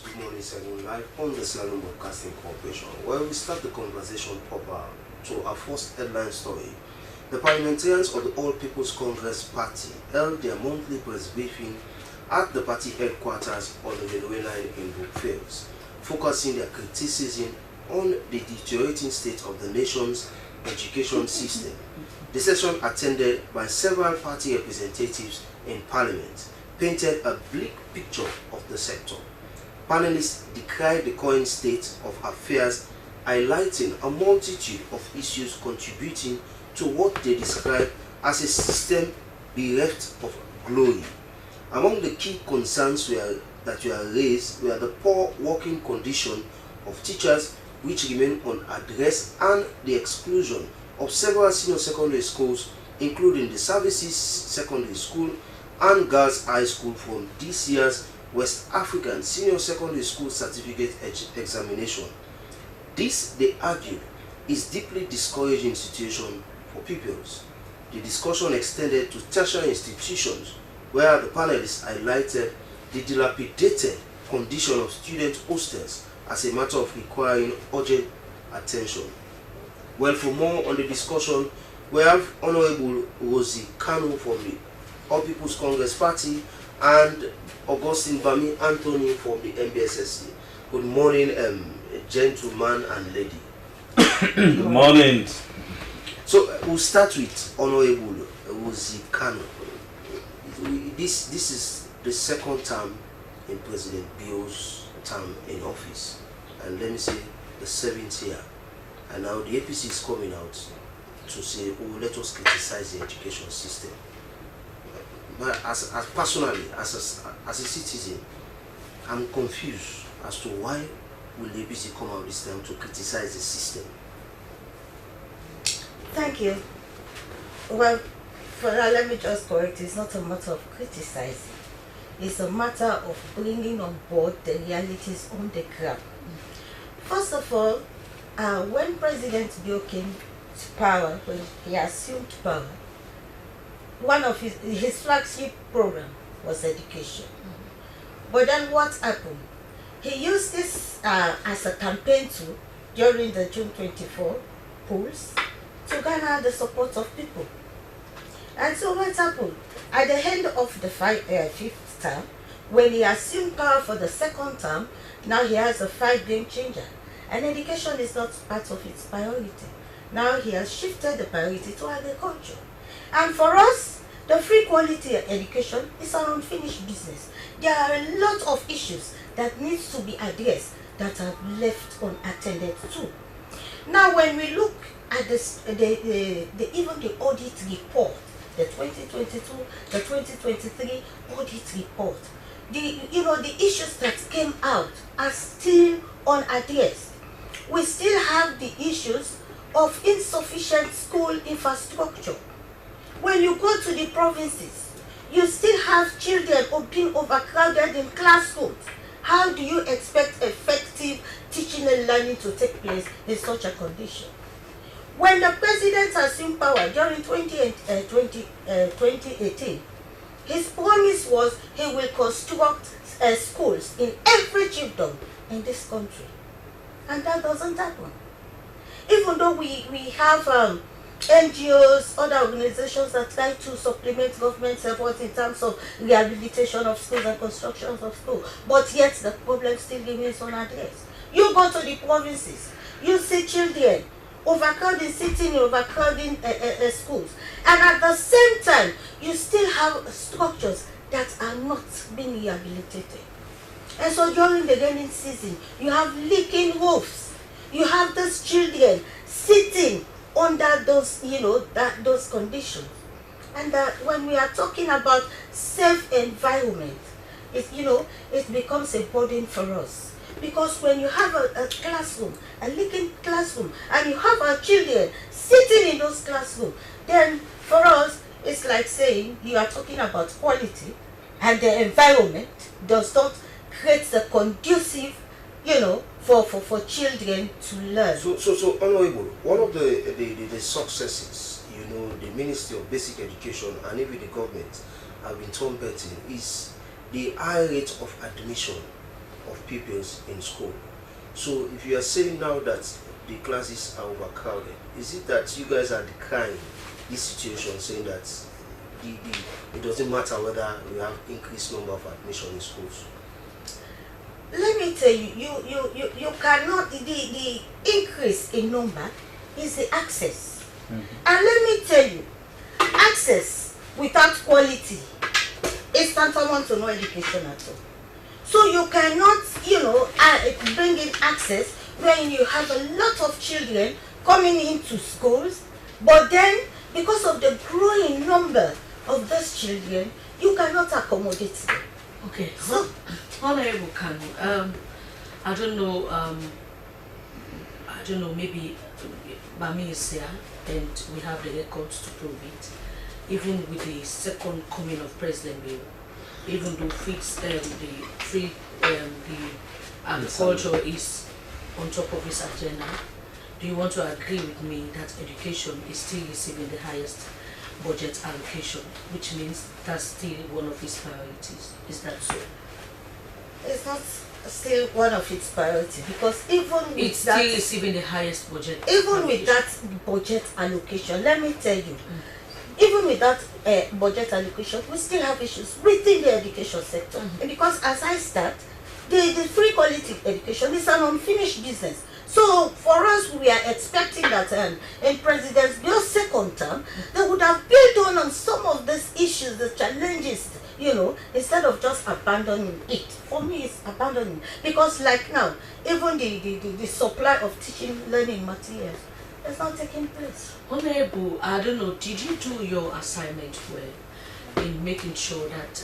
Good Morning Sierra Leone live on the Sierra Leone Broadcasting Corporation, where we start the conversation proper to our first headline story. The parliamentarians of the All People's Congress Party held their monthly press briefing at the party headquarters on the railway line in Brookfields, focusing their criticism on the deteriorating state of the nation's education system. The session, attended by several party representatives in Parliament, painted a bleak picture of the sector. Panelists decried the current state of affairs, highlighting a multitude of issues contributing to what they describe as a system bereft of glory. Among the key concerns that were raised were the poor working condition of teachers, which remain unaddressed, and the exclusion of several senior secondary schools, including the Services Secondary School and Girls High School, from this year's West African Senior Secondary School Certificate Examination. This, they argued, is deeply discouraging situation for pupils. The discussion extended to tertiary institutions, where the panelists highlighted the dilapidated condition of student hostels as a matter of requiring urgent attention. Well, for more on the discussion, we have Honorable Rosie Kanu from the All People's Congress Party and Augustine Bami Anthony from the MBSSC. Good morning, gentleman and lady. Good morning. So we'll start with Honorable Rosie Kanu. This is the second term in President Bio's term in office, and let me say the 7th year. And now the APC is coming out to say, oh, let us criticize the education system. But as personally, as a citizen, I'm confused as to why will the APC come out this time to criticize the system. Thank you. Well, for now, let me just correct, it's not a matter of criticizing. It's a matter of bringing on board the realities on the ground. First of all, when President Bio came to power, when he assumed power, one of his flagship program was education. But then what happened? He used this as a campaign tool during the June 24 polls to garner the support of people. And so what happened? At the end of the fifth term, When he assumed power for the second term, now he has a 5 game changer. And education is not part of its priority. Now he has shifted the priority to agriculture. And for us, the free quality education is an unfinished business. There are a lot of issues that needs to be addressed that are left unattended to. Now when we look at this, even the audit report, the 2022, the 2023 audit report, the issues that came out are still unaddressed. We still have the issues of insufficient school infrastructure. When you go to the provinces, you still have children being overcrowded in classrooms. How do you expect effective teaching and learning to take place in such a condition? When the president assumed power during 2018, his promise was he will construct schools in every chiefdom in this country. And that doesn't happen. Even though we have NGOs, other organizations that try to supplement government support in terms of rehabilitation of schools and constructions of schools, but yet the problem still remains unaddressed. You go to the provinces, you see children overcrowding, sitting in overcrowding schools, and at the same time, you still have structures that are not being rehabilitated. And so during the rainy season, you have leaking roofs. You have those children sitting under those, those conditions. And when we are talking about safe environment, it becomes a burden for us. Because when you have a classroom, a leaking classroom, and you have our children sitting in those classrooms, then for us, it's like saying you are talking about quality, and the environment does not create the conducive, for children to learn. So Honorable, one of the successes, the Ministry of Basic Education and even the government have been trumpeting is the high rate of admission of pupils in school. So if you are saying now that the classes are overcrowded, is it that you guys are decrying this situation, saying that it doesn't matter whether we have increased number of admission in schools? Let me tell you, you cannot, the increase in number is the access. And let me tell you, access without quality is tantamount to no education at all. So you cannot, bring in access when you have a lot of children coming into schools, but then because of the growing number of those children, you cannot accommodate them. Okay, so Honorable Kanu, I don't know, maybe Bami is here and we have the records to prove it. Even with the second coming of President Bill, even though the agriculture is on top of his agenda, do you want to agree with me that education is still receiving the highest budget allocation, which means that's still one of his priorities? Is that so? It's not still one of its priorities, because even with it's still receiving the highest budget. Even with that budget allocation, let me tell you, even with that budget allocation, we still have issues within the education sector. Because as I start, the free quality education is an unfinished business. So for us, we are expecting that in President Bill's second term, they would have built on some of these issues, the challenges, instead of just abandoning it. For me, it's abandoning. Because like now, even the supply of teaching, learning materials is not taking place. Honorable, I don't know, did you do your assignment well in making sure that,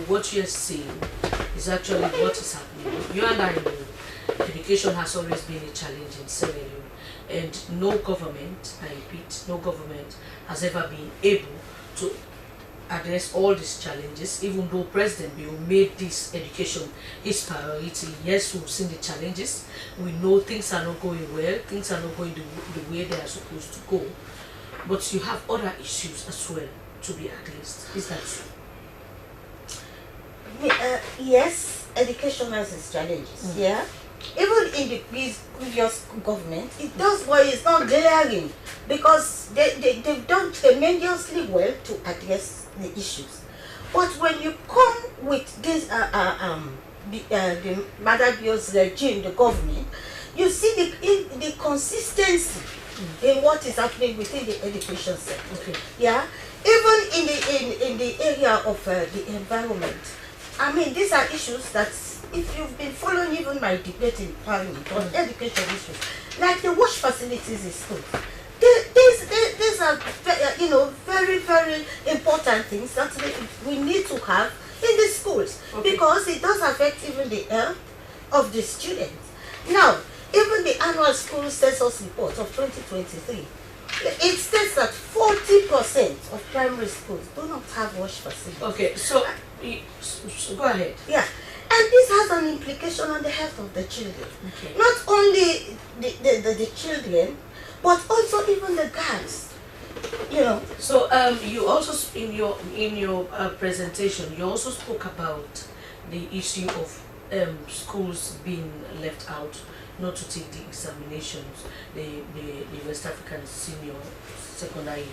what you're seeing is actually what is happening? You and I know education has always been a challenge in Sierra Leone, and no government, I repeat, no government has ever been able to address all these challenges, even though President Bill made this education his priority. Yes, we've seen the challenges. We know things are not going well, things are not going the way they are supposed to go. But you have other issues as well to be addressed. Is that true? Yes, education has its challenges. Yeah. Even in the previous government, it does, but it's not glaring, because they've done tremendously well to address the issues. But when you come with this the Mother Bio's regime, the government, you see the consistency in what is happening within the education sector. Okay. Yeah, even in the area of the environment. I mean, these are issues that, if you've been following even my debate in Parliament on education issues, like the wash facilities in schools, these are very, very important things that we need to have in the schools, because it does affect even the health of the students. Now, even the annual school census report of 2023, it states that 40% of primary schools do not have wash facilities. Okay, so go ahead. Yeah, and this has an implication on the health of the children. Okay. Not only the children, but also even the girls. You know. So you also in your presentation, you also spoke about the issue of schools being left out, not to take the examinations, the West African Senior Secondary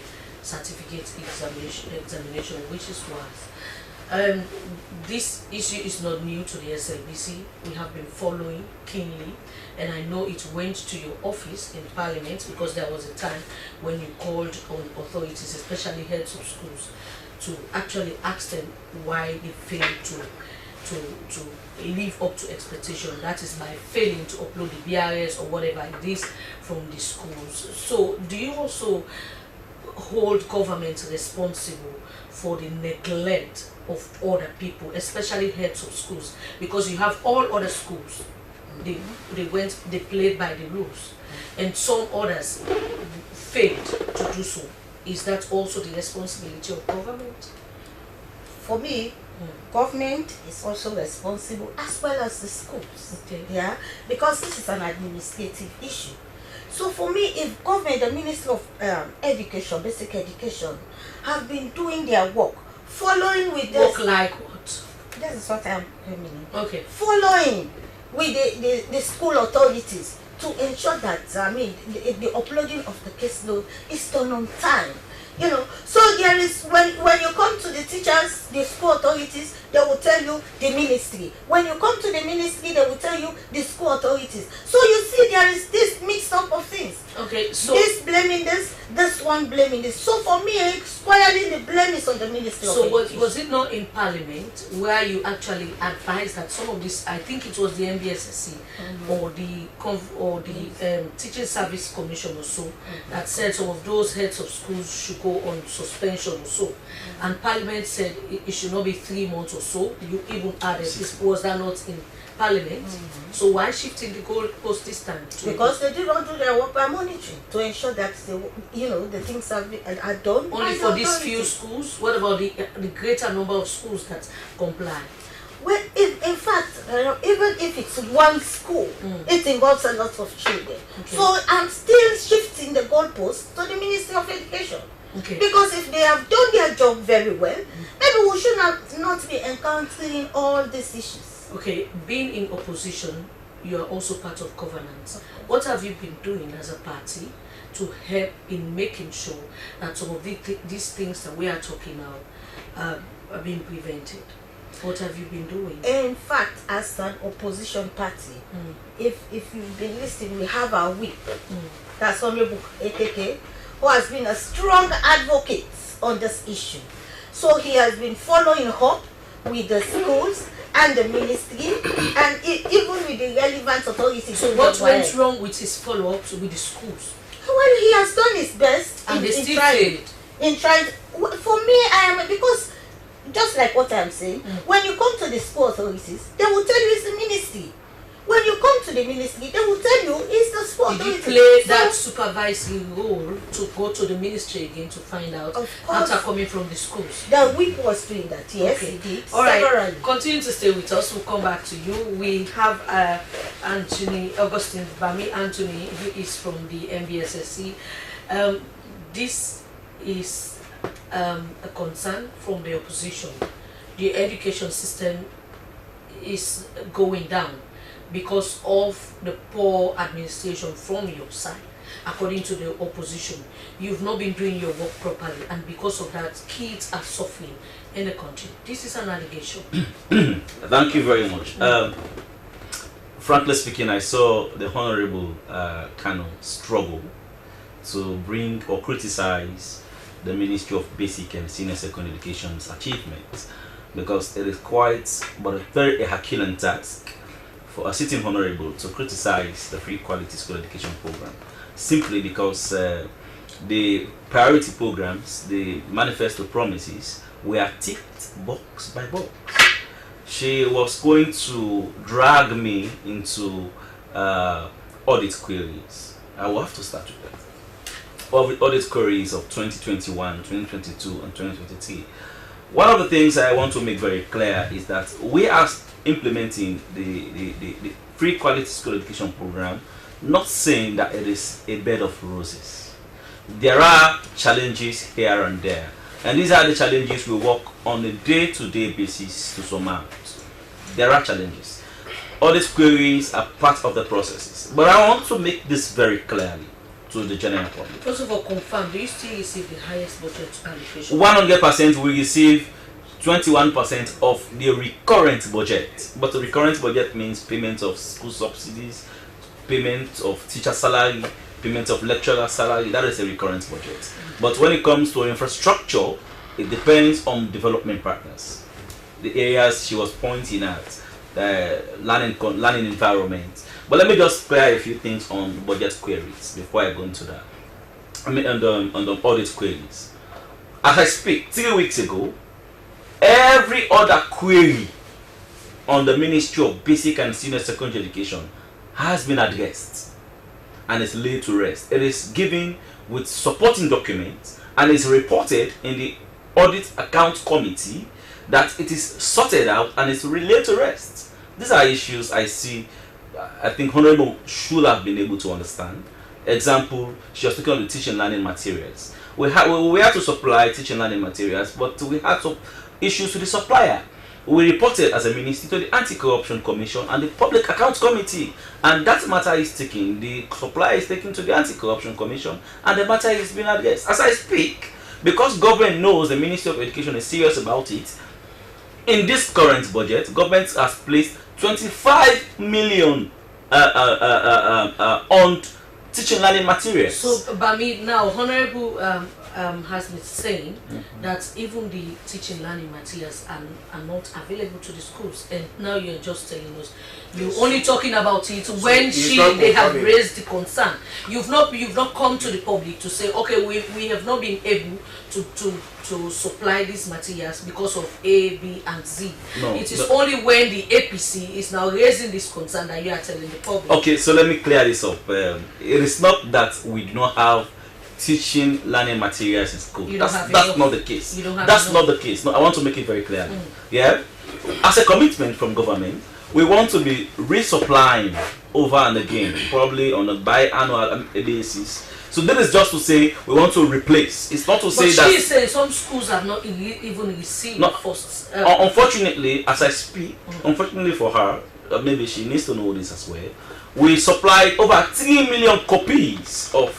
Certificate examination, which is worse. This issue is not new to the SLBC. We have been following keenly, and I know it went to your office in Parliament, because there was a time when you called on authorities, especially heads of schools, to actually ask them why they failed to live up to expectation. That is by failing to upload the BRS or whatever it is from the schools. So do you also hold government responsible for the neglect of other people, especially heads of schools? Because you have all other schools, they played by the rules, and some others failed to do so. Is that also the responsibility of government? For me, government is also responsible, as well as the schools. Okay. Yeah, because this is an administrative issue. So for me, if government, the Ministry of Education, Basic Education, have been doing their work, following with this... Work like what? This is what I'm meaning. Okay. Following with the school authorities to ensure that, I mean, the uploading of the caseload is done on time. You know, so there is, when you come to the teachers, the school authorities, they will tell you the ministry. When you come to the ministry, they will tell you the school authorities. So you see, there is this mix up of things. Okay, so this blaming this one blaming this. So for me, squarely the blame is on the Ministry of Education. So was it not in Parliament where you actually advised that some of this, I think it was the MBSSC or the Teaching Service Commission or so, that said some of those heads of schools should go on suspension or so, and Parliament said it should not be 3 months or so. You even added this, was that not in Parliament? So why shifting the goalpost this time? Because they did not do their work by monitoring to ensure that the things are done. Only for these few schools. What about the greater number of schools that comply? Well, in fact, even if it's one school, it involves a lot of children. Okay. So I'm still shifting the goalpost to the Ministry of Education. Okay. Because if they have done their job very well, maybe we should not be encountering all these issues. Okay, being in opposition, you are also part of governance. What have you been doing as a party to help in making sure that some of these things that we are talking now are being prevented? What have you been doing? In fact, as an opposition party, if you've been listening, we have our whip, that's Honorable AKK, who has been a strong advocate on this issue. So he has been following up with the schools and the ministry, and even with the relevant authorities. So what went wrong with his follow-ups with the schools? Well, he has done his best and they still failed. In trying, for me, because just like what I'm saying, when you come to the school authorities, they will tell you it's the ministry. When you come to the ministry, they will tell you it's the school authorities. Did you play that supervisory role to go to the ministry again to find out after coming from the schools? The whip was doing that, yes, okay. It did. All right, continue to stay with us. We'll come back to you. We have Augustine Bami Anthony, who is from the MBSSC. This is a concern from the opposition. The education system is going down because of the poor administration from your side. according to the opposition. You've not been doing your work properly, and because of that, kids are suffering in the country. This is an allegation. Thank you very much. Frankly speaking, I saw the Honorable kind of struggle to bring or criticize the Ministry of Basic and Senior Secondary Education's achievements, because it is quite but a very Herculean task for a sitting honorable to criticize the free quality school education program, simply because the priority programs, the manifesto promises, were ticked box by box. She was going to drag me into audit queries. I will have to start with that. Audit queries of 2021, 2022, and 2023. One of the things I want to make very clear is that we are implementing the free quality school education program, not saying that it is a bed of roses. There are challenges here and there, and these are the challenges we work on a day-to-day basis to surmount. There are challenges. All these queries are part of the processes, but I want to make this very clearly to the general public. First of all, confirm, do you still receive the highest budget allocation? 100% we receive 21% of the recurrent budget, but the recurrent budget means payment of school subsidies, payment of teacher salary, payment of lecturer salary. That is a recurrent budget. But when it comes to infrastructure, it depends on development partners. The areas she was pointing at, learning environment. But let me just clear a few things on budget queries before I go into that. I mean, on the audit queries. As I speak, 3 weeks ago, every other query on the Ministry of Basic and Senior Secondary Education has been addressed and is laid to rest. It is given with supporting documents and is reported in the Audit Account Committee that it is sorted out and is laid to rest. These are issues I see, I think Honorable should have been able to understand. Example, she was talking about the teaching and learning materials. We had to supply teaching and learning materials, but we had some issues with the supplier. We reported as a ministry to the Anti-Corruption Commission and the Public Accounts Committee, and that matter is taken. The supplier is taken to the Anti-Corruption Commission, and the matter is being addressed. As I speak, because government knows the Ministry of Education is serious about it, in this current budget, government has placed 25 million on teaching learning materials. So, Bami, now, Honorable has been saying that even the teaching learning materials are not available to the schools, and now you're just telling us you're only talking about it when they have raised the concern. You've not come to the public to say, okay, we have not been able to supply these materials because of A, B, and Z. No, it is only when the APC is now raising this concern that you are telling the public. Okay, so let me clear this up. It is not that we do not have teaching learning materials in school. That's not the case. That's not the case. No, I want to make it very clear. Yeah, as a commitment from government, we want to be resupplying over and again, probably on a biannual basis. So this is just to say we want to replace. It's not to say that. But she says some schools have not even received first. Unfortunately, as I speak, unfortunately for her, maybe she needs to know this as well. We supplied over 3 million copies of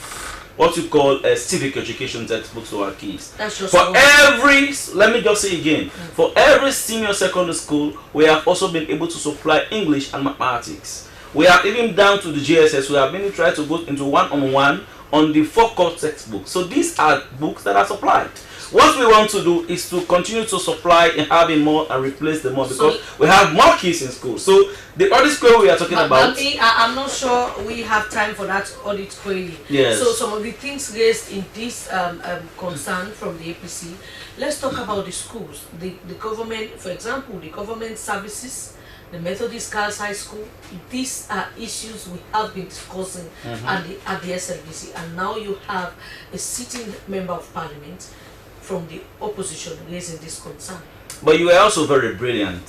what you call civic education textbooks to our kids. For every, let me just say again, for every senior secondary school, we have also been able to supply English and mathematics. We are even down to the GSS. We have been trying to go into one-on-one on the 4 core textbooks. So these are books that are supplied. What we want to do is to continue to supply and having more and replace them more, because we have more kids in school. So the audit query we are talking about. I'm not sure we have time for that audit query. Yes. So some of the things raised in this concern from the APC. Let's talk about the schools. The government, for example, the government services, the Methodist Girls High School. These are issues we have been discussing at the SLBC, and now you have a sitting member of parliament from the opposition raising this concern. But you were also very brilliant,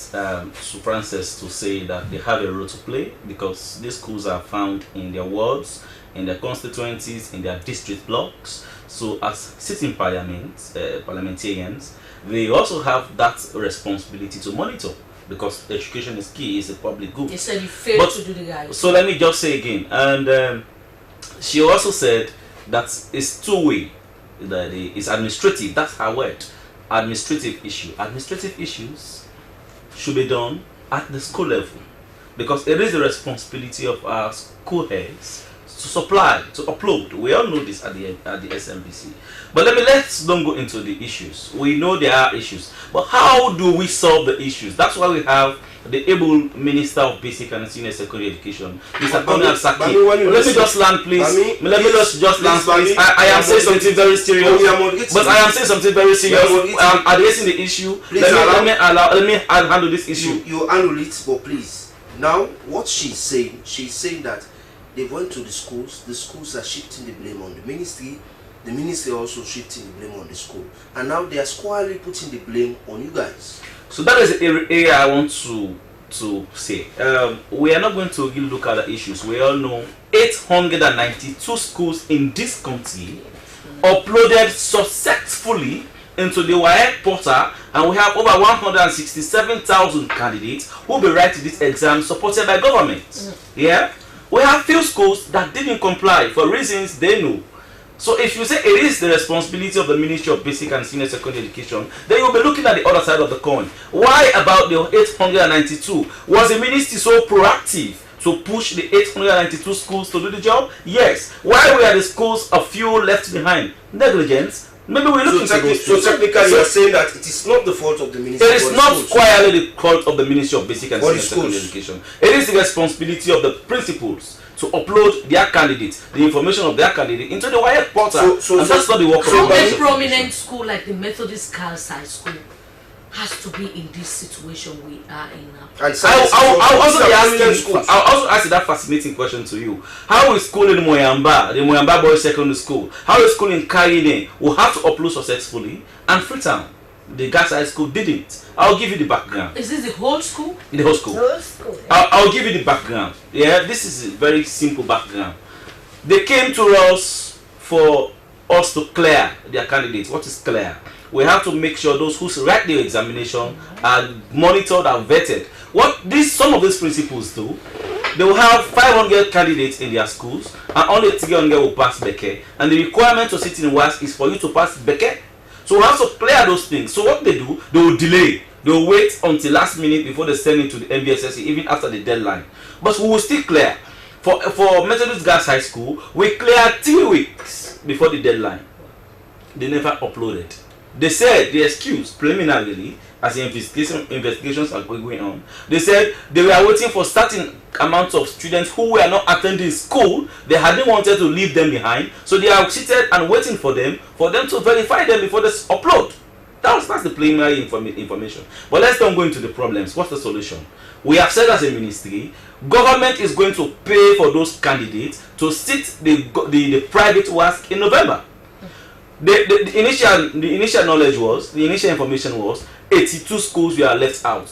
Francis, to say that they have a role to play, because these schools are found in their wards, in their constituencies, in their district blocks. So as sitting parliamentarians, they also have that responsibility to monitor, because education is key, it's a public good. You said you failed to do the right. So let me just say again, and She also said that it's two-way, that it's administrative. That's her word. Administrative issue. Administrative issues should be done at the school level, because it is the responsibility of our school heads to supply, to upload. We all know this at the SLBC. But let's don't go into the issues. We know there are issues, but how do we solve the issues? That's why we have the able Minister of Basic and Senior Secondary Education, Mr. Kenema. Let me just land, please. Let me just land, please. I am saying something very serious, but I am saying something very serious. I'm addressing the issue. Let me handle this issue. You handle it, but please. Now, what she's saying that they went to the schools are shifting the blame on the ministry also shifting the blame on the school, and now they are squarely putting the blame on you guys. So that is the area I want to say. We are not going to really look at the issues. We all know 892 schools in this country uploaded successfully into the WAEC portal, and we have over 167,000 candidates who will be writing this exam supported by government. Yeah, we have few schools that didn't comply for reasons they know. So if you say it is the responsibility of the Ministry of Basic and Senior Secondary Education, then you'll be looking at the other side of the coin. Why about the 892? Was the ministry so proactive to push the 892 schools to do the job? Yes. Why were the schools a few left behind? Negligence. Maybe we're looking at those. So technically, you're saying that it is not the fault of the ministry. It is not squarely the fault of the Ministry of Basic and Senior Secondary Education. It is the responsibility of the principals to upload their candidate, the information of their candidate, into the WAEC portal. And that's not the work of the a prominent school like the Methodist Girls High School has to be in this situation we are in now. I'll also ask that fascinating question to you. How is school in Moyamba, the Moyamba Boys Secondary School, how is school in Kaine will have to upload successfully, and Freetown, the Girls High School, didn't? I'll give you the background. Is this the whole school? The whole school. I'll give you the background. Yeah, this is a very simple background. They came to us for us to clear their candidates. What is clear? We have to make sure those who write the examination are monitored and vetted. What some of these principals do, they will have 500 candidates in their schools, and only 300 will pass Beke. And the requirement to sit in WAS is for you to pass Beke. So we have to clear those things. So what they do, they will delay. They will wait until last minute before they send it to the MBSSE, even after the deadline. But we will still clear. For Methodist Girls High School, we cleared 3 weeks before the deadline. They never uploaded. They said the excuse preliminarily, as the investigations are going on, they said they were waiting for certain amounts of students who were not attending school. They hadn't wanted to leave them behind, so they are seated and waiting for them to verify them before they upload. That's the preliminary information. But let's not go into the problems. What's the solution? We have said as a ministry, government is going to pay for those candidates to sit the private WASC in November. The initial knowledge was, the initial information was 82 schools were left out.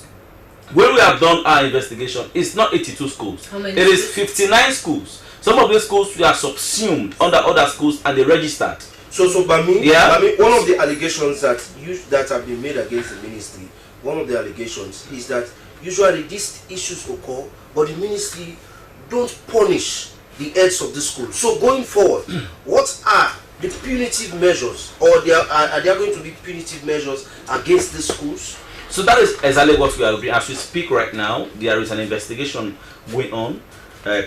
When we have done our investigation, it's not 82 schools. It is 59 schools. Some of these schools were subsumed under other schools and they registered. So by me, one of the allegations that have been made against the ministry, one of the allegations is that usually these issues occur, but the ministry don't punish the heads of the school. So going forward, what are the punitive measures, or are there going to be punitive measures against the schools? So that is exactly what we are doing. As we speak right now, there is an investigation going on,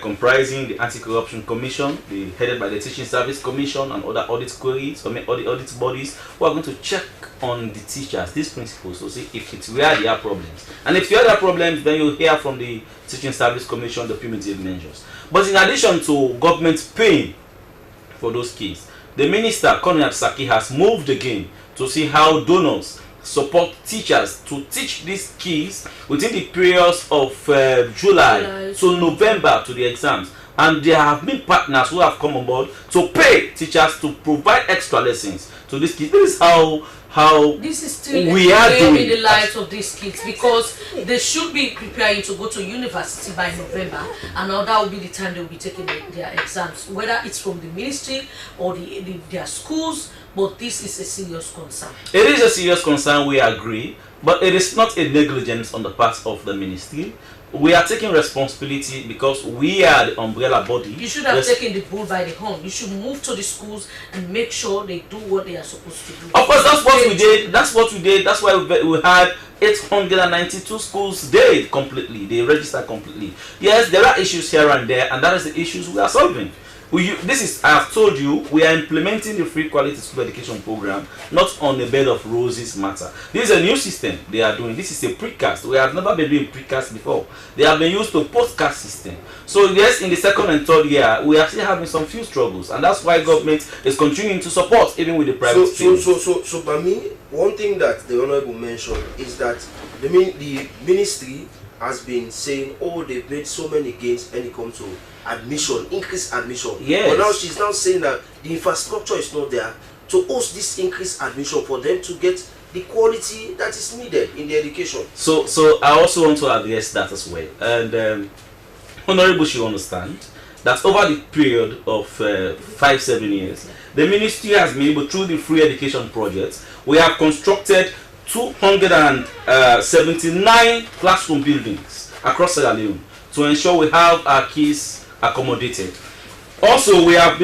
comprising the Anti-Corruption Commission, headed by the Teaching Service Commission and other audit queries, or audit bodies, who are going to check on the teachers, these principals, to see if it's where there are problems. And if there are problems, then you'll hear from the Teaching Service Commission the punitive measures. But in addition to government paying for those kids, the Minister, Conrad Saki, has moved again to see how donors support teachers to teach these kids within the periods of July to November to the exams. And there have been partners who have come on board to pay teachers to provide extra lessons to these kids. This is how this is still we are doing in the lives of these kids, because they should be preparing to go to university by November, and now that will be the time they will be taking their exams, whether it's from the ministry or their schools. But this is a serious concern. It is a serious concern, we agree, but it is not a negligence on the part of the ministry. we are taking responsibility because we are the umbrella body. You should have taken the bull by the horn. You should move to the schools and make sure they do what they are supposed to do. Of course, that's what we did. That's what we did. That's why we had 892 schools did completely. They registered completely. Yes, there are issues here and there, and that is the issues we are solving. This is, I have told you, we are implementing the free quality school education program, not on a bed of roses matter. This is a new system they are doing. This is a precast. We have never been doing precast before. They have been used to postcast system. So yes, in the second and third year, we are still having some few struggles, and that's why government is continuing to support even with the private So by me, one thing that the Honorable mentioned is that the ministry has been saying, oh, they've made so many gains when it comes to admission, increased admission. Yes. But now she's now saying that the infrastructure is not there to host this increased admission for them to get the quality that is needed in the education. So I also want to address that as well. And Honorable should understand that over the period of 5-7 years, the ministry has been able, through the free education project, we have constructed 279 classroom buildings across Sierra Leone to ensure we have our kids accommodated. Also, we have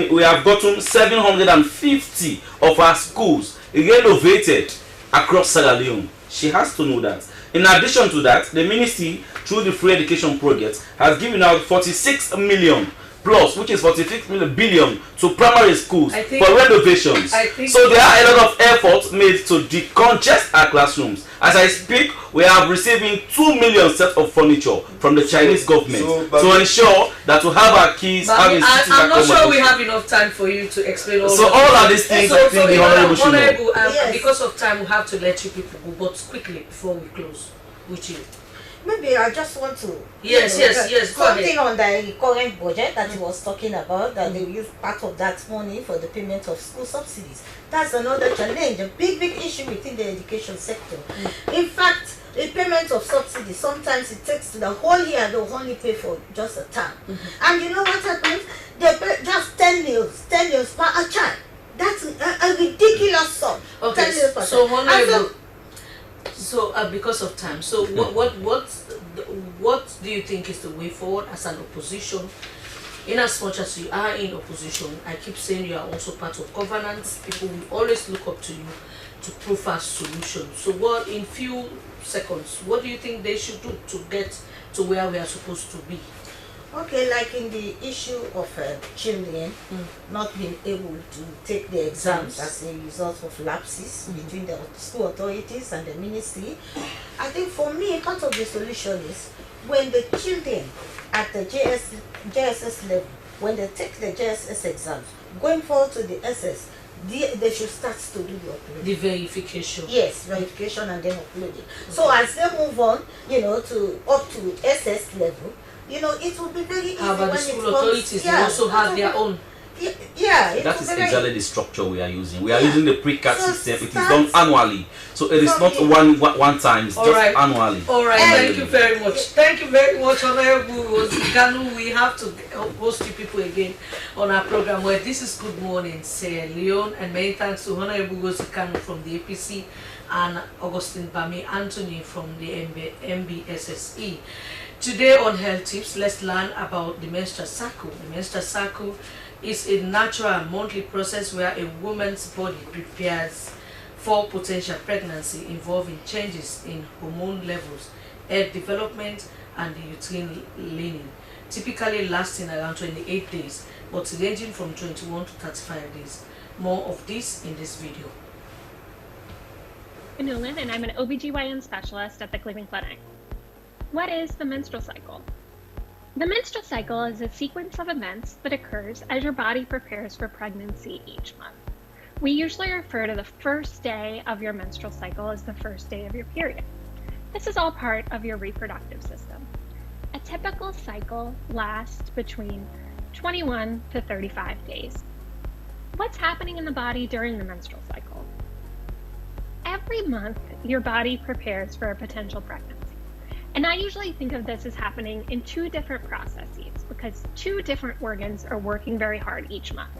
gotten 750 of our schools renovated across Sierra Leone. She has to know that. In addition to that, the ministry, through the free education project, has given out 46 million plus, which is 46 billion to primary schools for renovations. So there are a lot of efforts made to decongest our classrooms. As I speak, we are receiving 2 million sets of furniture from the Chinese government to ensure that we have our kids having sitting I'm not sure we have enough time for you to explain all so all of these things. I think the Honorable should know. Because of time, we have to let you people go, but quickly before we close with you. Maybe I just want to yes, something on the current budget that he was talking about, that they use part of that money for the payment of school subsidies. That's another challenge, a big issue within the education sector. In fact, the payment of subsidies, sometimes it takes the whole year, they'll only pay for just a term. And you know what happens? They pay just 10 meals per a child. That's a ridiculous sum. Okay, so because of time, so what do you think is the way forward as an opposition? In as much as you are in opposition, I keep saying you are also part of governance. People will always look up to you to provide solutions. So what, in few seconds, what do you think they should do to get to where we are supposed to be? Okay, like in the issue of children not being able to take the exams as a result of lapses between the school authorities and the ministry, I think for me part of the solution is when the children at the JSS level, when they take the JSS exams, going forward to the SS, they should start to do the uploading. The verification. Yes, verification and then uploading. So as they move on, to up to SS level, it will be very easy. How about the school authorities? They also have their own. That is exactly the structure we are using. We are using the precast system. It is done annually, so it is not one time. It's just annually. All right. Thank you very much. Thank you very much, Honorable Ganu. We have to host you people again on our program. Where this is Good Morning Sierra Leone, and many thanks to Honorable Ganu from the APC and Augustine Bami Anthony from the MBSSE. Today on Health Tips, let's learn about the menstrual cycle. The menstrual cycle is a natural monthly process where a woman's body prepares for potential pregnancy, involving changes in hormone levels, egg development, and the uterine lining, typically lasting around 28 days, but ranging from 21 to 35 days. More of this in this video. I'm Nolan, and I'm an OBGYN specialist at the Cleveland Clinic. What is the menstrual cycle? The menstrual cycle is a sequence of events that occurs as your body prepares for pregnancy each month. We usually refer to the first day of your menstrual cycle as the first day of your period. This is all part of your reproductive system. A typical cycle lasts between 21 to 35 days. What's happening in the body during the menstrual cycle? Every month, your body prepares for a potential pregnancy. And I usually think of this as happening in two different processes because two different organs are working very hard each month.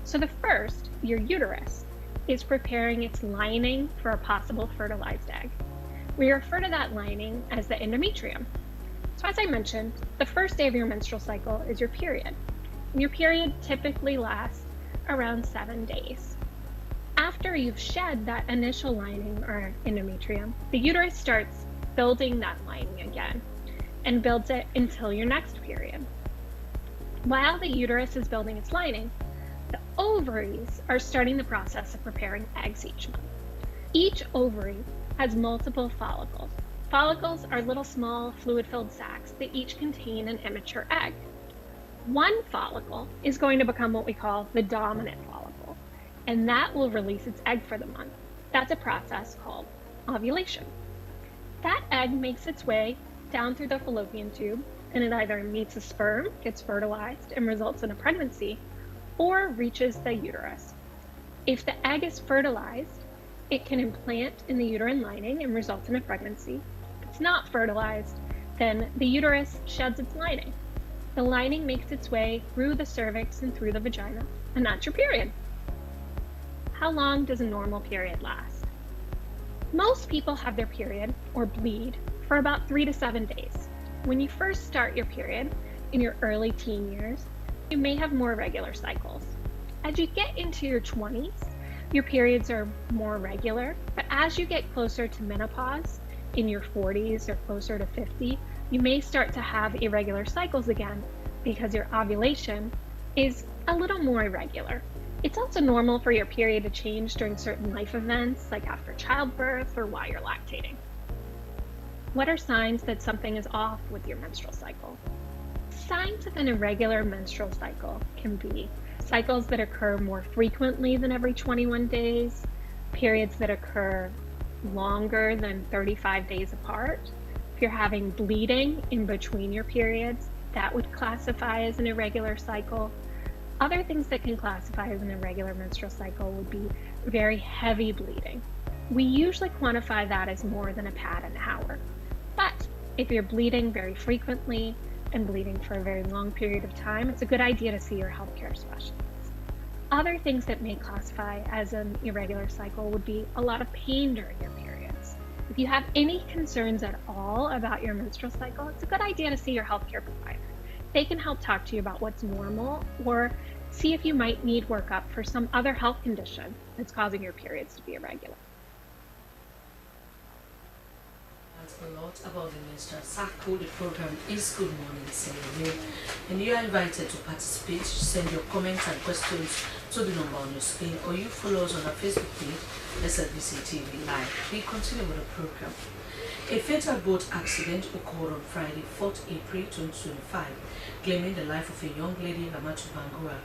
So the first, your uterus, is preparing its lining for a possible fertilized egg. We refer to that lining as the endometrium. So as I mentioned, the first day of your menstrual cycle is your period. And your period typically lasts around 7 days. After you've shed that initial lining or endometrium, the uterus starts building that lining again and builds it until your next period. While the uterus is building its lining, the ovaries are starting the process of preparing eggs each month. Each ovary has multiple follicles. Follicles are little small fluid-filled sacs that each contain an immature egg. One follicle is going to become what we call the dominant follicle, and that will release its egg for the month. That's a process called ovulation. That egg makes its way down through the fallopian tube, and it either meets a sperm, gets fertilized, and results in a pregnancy, or reaches the uterus. If the egg is fertilized, it can implant in the uterine lining and result in a pregnancy. If it's not fertilized, then the uterus sheds its lining. The lining makes its way through the cervix and through the vagina, and that's your period. How long does a normal period last? Most people have their period, or bleed, for about 3 to 7 days. When you first start your period, in your early teen years, you may have more regular cycles. As you get into your 20s, your periods are more regular, but as you get closer to menopause, in your 40s or closer to 50, you may start to have irregular cycles again because your ovulation is a little more irregular. It's also normal for your period to change during certain life events, like after childbirth or while you're lactating. What are signs that something is off with your menstrual cycle? Signs of an irregular menstrual cycle can be cycles that occur more frequently than every 21 days, periods that occur longer than 35 days apart. If you're having bleeding in between your periods, that would classify as an irregular cycle. Other things that can classify as an irregular menstrual cycle would be very heavy bleeding. We usually quantify that as more than a pad an hour. But if you're bleeding very frequently and bleeding for a very long period of time, it's a good idea to see your healthcare specialist. Other things that may classify as an irregular cycle would be a lot of pain during your periods. If you have any concerns at all about your menstrual cycle, it's a good idea to see your healthcare provider. They can help talk to you about what's normal or see if you might need workup for some other health condition that's causing your periods to be irregular. A lot about the menstrual cycle. The program is Good Morning Sierra Leone, and you are invited to participate. Send your comments and questions to the number on your screen, or you follow us on our Facebook page, Slbc TV Live. We continue with the program. A fatal boat accident occurred on Friday, 4th April 2025, claiming the life of a young lady, Lamatu Bangura,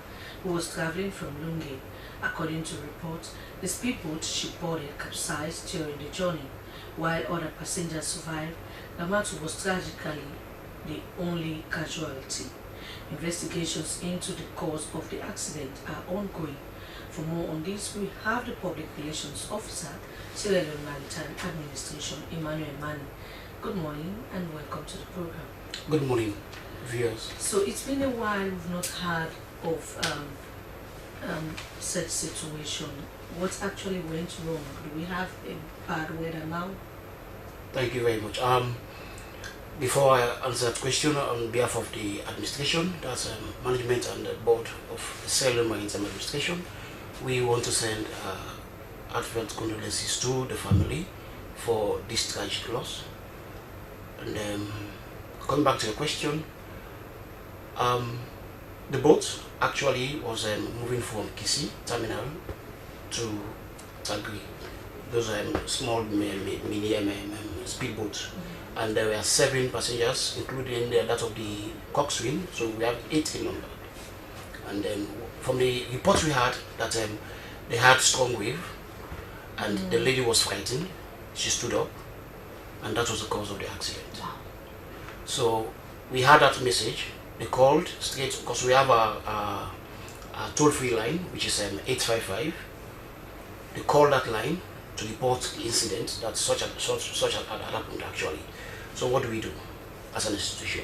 who was traveling from Lungi. According to reports, the speedboat she boarded capsized during the journey. While other passengers survived, Lamatu was tragically the only casualty. Investigations into the cause of the accident are ongoing. For more on this, we have the Public Relations Officer, Sierra Leone Maritime Administration, Emmanuel Mani. Good morning and welcome to the program. Good morning, viewers. So it's been a while we've not heard of such situation. What actually went wrong? Do we have a bad weather now? Thank you very much. Before I answer that question, on behalf of the administration, that's management and the board of the Sierra Leone Maritime Administration, we want to send heartfelt condolences to the family for this tragic loss. And coming back to the question, the boat actually was moving from Kisi terminal to Tagri. Those are small mini speedboats. And there were 7 passengers, including that of the coxswain, so we have 8 in number. And then from the reports we had that they had strong wave, and the lady was frightened. She stood up, and that was the cause of the accident. Wow. So we had that message. They called straight, because we have a toll-free line, which is 855. They called that line to report the incident that such had happened actually. So what do we do as an institution?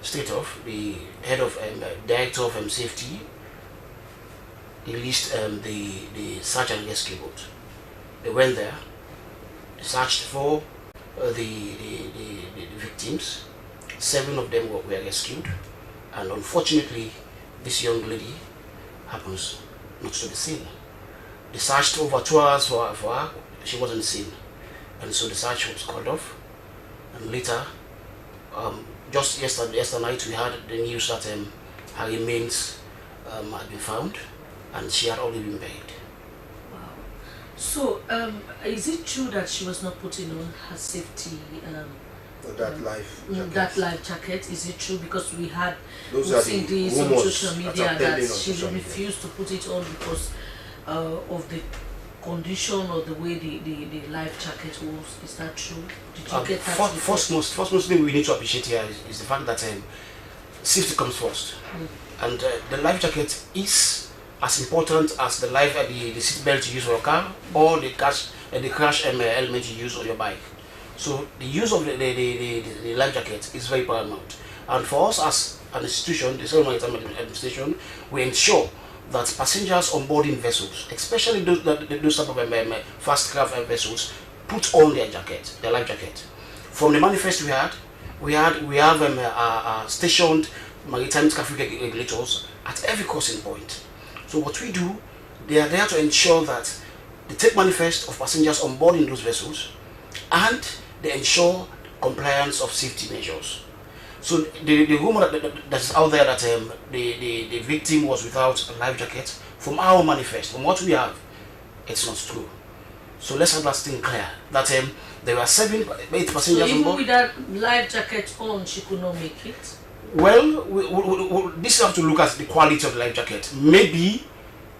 Straight off, the head of director of safety released the search and rescue boat. They went there, they searched for the victims, 7 of them were rescued, and unfortunately, this young lady happens not to be seen. They searched over 2 hours for her. She wasn't seen, and so the search was called off. And later, just yesterday night, we had the news that her remains had been found, and she had already been buried. Wow. So, is it true that she was not putting on her safety? That life jacket. That life jacket, is it true? Because we had seen this on social media that she refused to put it on because of the condition or the way the life jacket was. Is that true? Did you get that? First thing we need to appreciate here is the fact that safety comes first, and the life jacket is as important as the seat belt you use for your car or the crash element you use on your bike. So the use of the life jacket is very paramount, and for us as an institution, the Sierra Leone Maritime Administration, we ensure that passengers on boarding vessels, especially those type of fast craft vessels, put on their life jacket. From the manifest we have stationed maritime traffic regulators at every crossing point. So what we do, they are there to ensure that they take manifest of passengers on boarding those vessels, and they ensure compliance of safety measures. So the rumor that's out there that the victim was without a life jacket, from our manifest, from what we have, it's not true. So let's have that thing clear, that there were 8 passengers so on even board. with that life jacket on, she could not make it? Well, this have to look at the quality of the life jacket. Maybe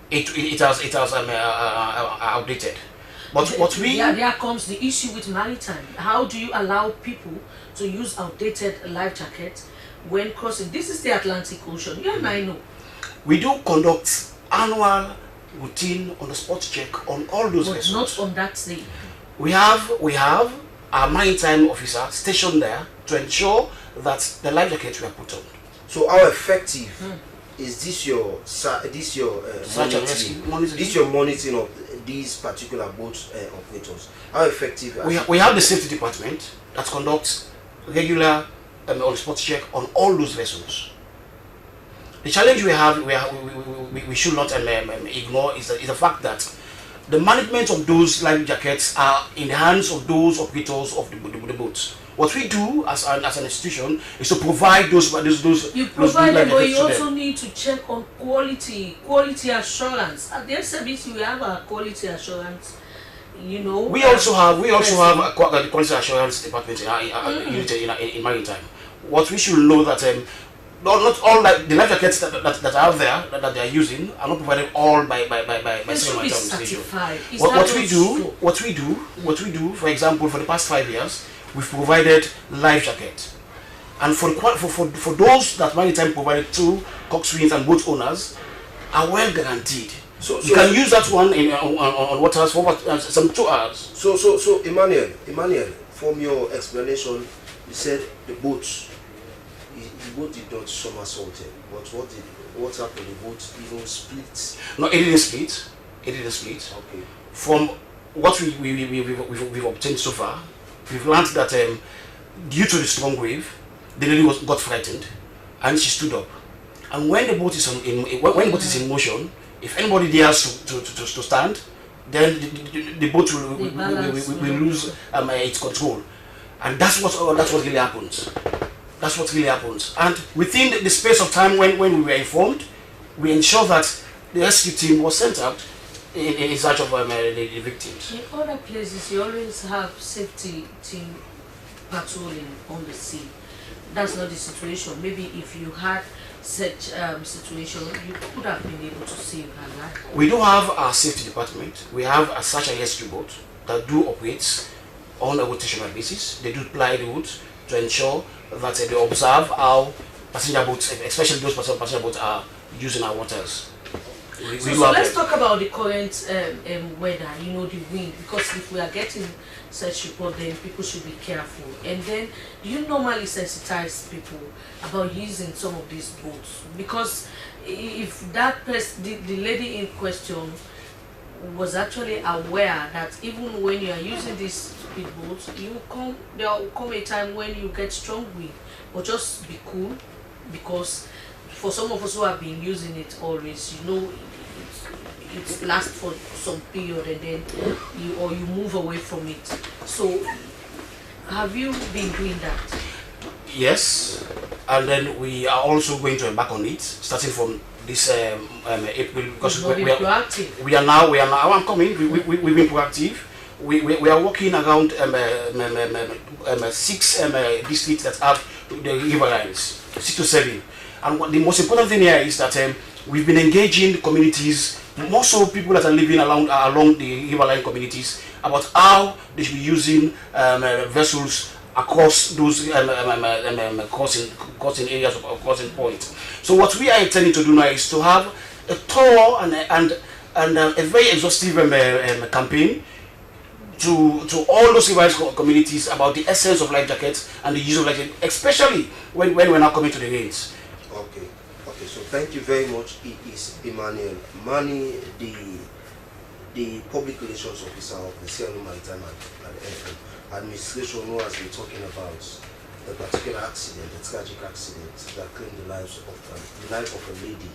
it has outdated. But there comes the issue with Maritime. How do you allow people to use outdated life jackets when crossing? This is the Atlantic Ocean. You and I know. We do conduct annual routine on the spot check on all those vessels. But not on that day. We have a maritime officer stationed there to ensure that the life jackets were put on. So how effective is this your monitoring of these particular boat operators? How effective? We have the safety department that conducts regular on-spot check on all those vessels. The challenge we should not ignore is the fact that the management of those life jackets are in the hands of those operators of the boats. What we do as an institution is to provide those you provide them, but you also them. need to check on quality assurance. At the SLBC we have a quality assurance. You know, we also have a quality assurance department in Maritime. What we should know that not all the life jackets that are out there that they are using are not provided all by Sierra Leone Administration. What we do, for example, for the past 5 years, we've provided life jacket, and for those that Maritime provided to coxswains and boat owners are well guaranteed. So you can use that one on waters for some 2 hours. So Emmanuel, from your explanation, you said the boat did not somersault, but what happened? The boat even split? No, it didn't split. Okay. From what we've obtained so far, we've learned that due to the strong wave, the lady got frightened, and she stood up. And when the boat is in motion, if anybody dares to stand, then the boat will lose its control, and that's what really happens. That's what really happens. And within the space of time when we were informed, we ensured that the rescue team was sent out in search of the victims. In other places, you always have safety team patrolling on the sea. That's not the situation. Maybe if you had such situation, you could have been able to save her life. We do have our safety department. We have a search and rescue boat that do operate on a rotational basis. They do ply the route to ensure that they observe how passenger boats, especially those passenger boats, are using our waters. So let's talk about the current weather, you know, the wind, because if we are getting such report, then people should be careful. And then, do you normally sensitize people about using some of these boats? Because if that person, the lady in question was actually aware that even when you are using these speedboats, there will come a time when you get strong wind. But just be cool, because for some of us who have been using it always, you know, it lasts for some period and then you move away from it. So have you been doing that? Yes, and then we are also going to embark on it starting from this April, because we are now I'm coming. We've been proactive. We are working around 6 districts that have the riverines, 6 to 7. And the most important thing here is that we've been engaging the communities, more so people that are living along the riverine communities, about how they should be using vessels across those crossing areas or crossing points. So what we are intending to do now is to have a thorough and a very exhaustive campaign to all those riverine communities about the essence of life jackets and the use of life jackets, especially when we're now coming to the rains. Okay, so thank you very much. It is Emmanuel Mani, the public relations officer of the Sierra Leone Maritime administration, who has been talking about the particular accident, the tragic accident that claimed the life of a lady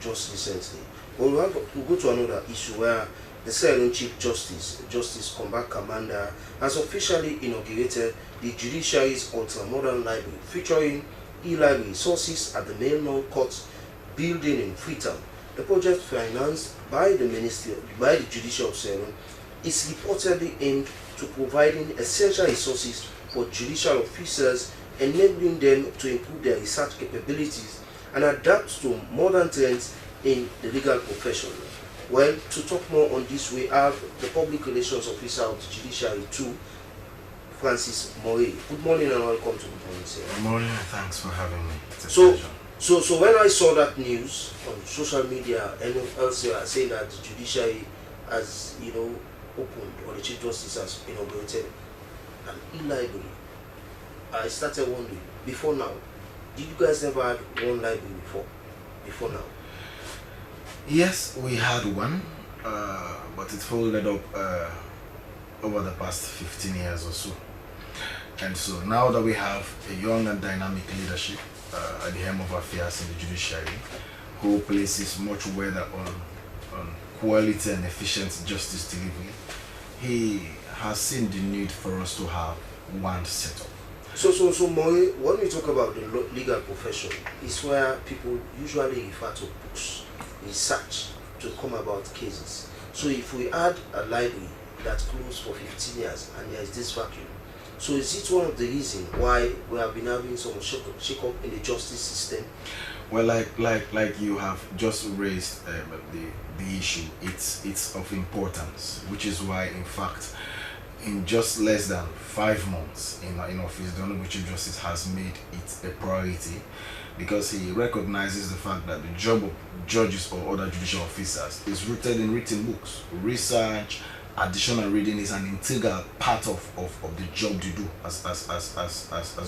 just recently. But we'll go to another issue where the Sierra Leone Chief Justice Combat Commander, has officially inaugurated the Judiciary's ultra-modern library, featuring e-library resources at the Menstrual Court building in Freetown. The project, financed by the Judiciary of Sierra Leone, is reportedly aimed to providing essential resources for judicial officers, enabling them to improve their research capabilities and adapt to modern trends in the legal profession. Well, to talk more on this, we have the Public Relations Officer of the Judiciary too, Francis Moray. Good morning and welcome to Good Morning, sir. Good morning and thanks for having me. So when I saw that news on social media and elsewhere saying that the Judiciary has, opened, or the Chief Justice has inaugurated an e-library, I started wondering, before now, did you guys never had one library before now? Yes, we had one, but it folded up over the past 15 years or so. And so now that we have a young and dynamic leadership at the helm of affairs in the Judiciary, who places much weight on quality and efficient justice delivery, he has seen the need for us to have one setup. So Moray, when we talk about the legal profession, it's where people usually refer to books, research to come about cases. So if we add a library that's closed for 15 years and there is this vacuum, so is it one of the reasons why we have been having some shake-up in the justice system? Well, like you have just raised the issue, it's of importance, which is why, in fact, in just less than 5 months in office, the Honorable Chief Justice has made it a priority, because he recognizes the fact that the job of judges or other judicial officers is rooted in written books. Research, additional reading is an integral part of the job they do as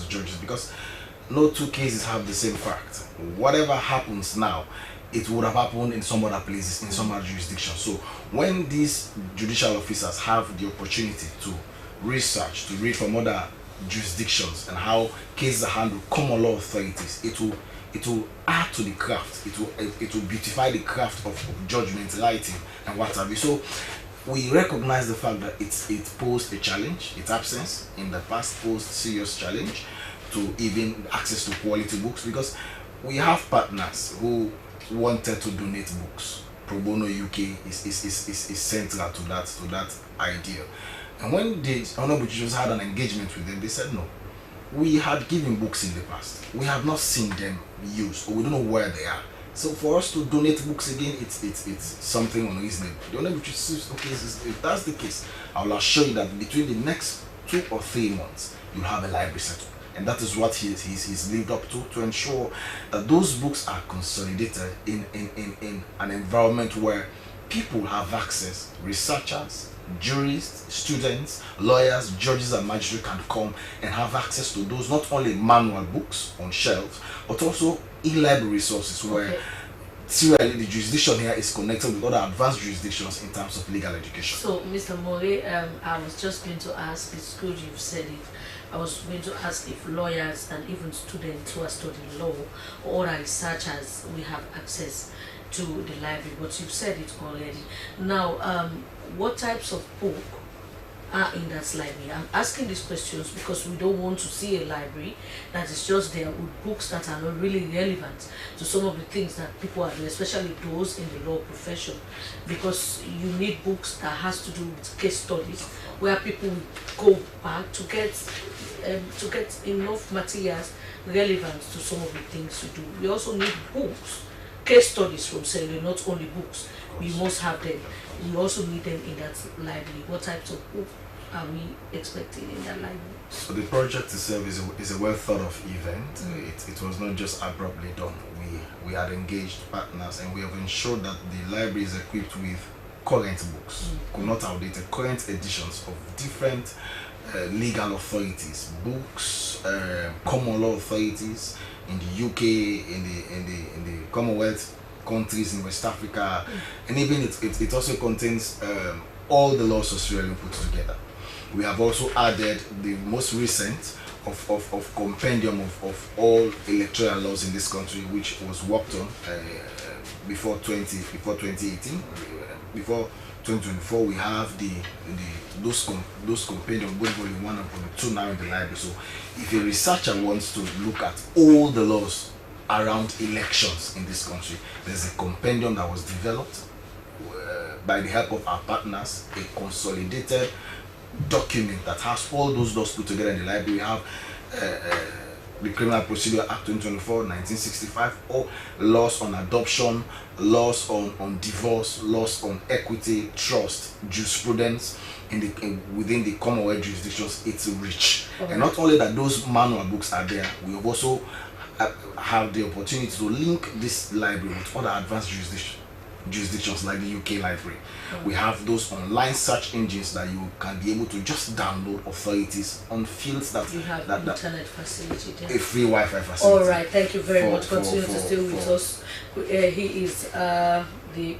judges, because no two cases have the same fact. Whatever happens now, it would have happened in some other places, in some other jurisdictions. So when these judicial officers have the opportunity to research, to read from other jurisdictions and how cases are handled, common law authorities, it will add to the craft. It will beautify the craft of judgment writing and what have you. So we recognize the fact that it posed a challenge. Its absence in the past posed serious challenge to even access to quality books, because we have partners who wanted to donate books. Pro Bono UK is central to that idea. And when the Honorable Judges had an engagement with them, they said no. We had given books in the past. We have not seen them used, or we don't know where they are. So for us to donate books again, it's something unreasonable. The Honorable Judge says, okay, if that's the case, I will assure you that between the next 2 or 3 months, you'll have a library set up. And that is what he's lived up to ensure that those books are consolidated in an environment where people have access. Researchers, jurists, students, lawyers, judges and magistrates can come and have access to those, not only manual books on shelves, but also e-library resources where Sierra Leone, the jurisdiction here is connected with other advanced jurisdictions in terms of legal education. So, Mr. Mole, I was just going to ask, it's good you've said it. I was going to ask if lawyers and even students who are studying law or researchers we have access to the library, but you've said it already. Now, what types of book are in that library? I'm asking these questions because we don't want to see a library that is just there with books that are not really relevant to some of the things that people are doing, especially those in the law profession, because you need books that has to do with case studies where people go back to get enough materials relevant to some of the things you do. We also need books, case studies from Sierra Leone, not only books. We must have them. We also need them in that library. What types of books are we expecting in that library? So the project itself is a well thought of event. It was not just abruptly done. We had engaged partners and we have ensured that the library is equipped with current books, not outdated, current editions of different legal authorities, books, common law authorities in the UK, in the Commonwealth countries in West Africa, and even it also contains all the laws of Sierra Leone put together. We have also added the most recent of compendium of all electoral laws in this country, which was worked on before 2018. Before 2024, we have those compendium, both volume 1 and volume 2 now in the library. So if a researcher wants to look at all the laws around elections in this country, there's a compendium that was developed by the help of our partners, a consolidated document that has all those laws put together in the library. We have the Criminal Procedure Act 2024, 1965, or laws on adoption, laws on divorce, laws on equity, trust, jurisprudence within the Commonwealth jurisdictions. It's rich. Okay. And not only that those manual books are there, we have also have the opportunity to link this library with other advanced jurisdictions like the UK library. We have those online search engines that you can be able to just download authorities on fields that you have internet facility there. A free Wi-Fi facility. All right, thank you very much. Continue to stay with us. He is the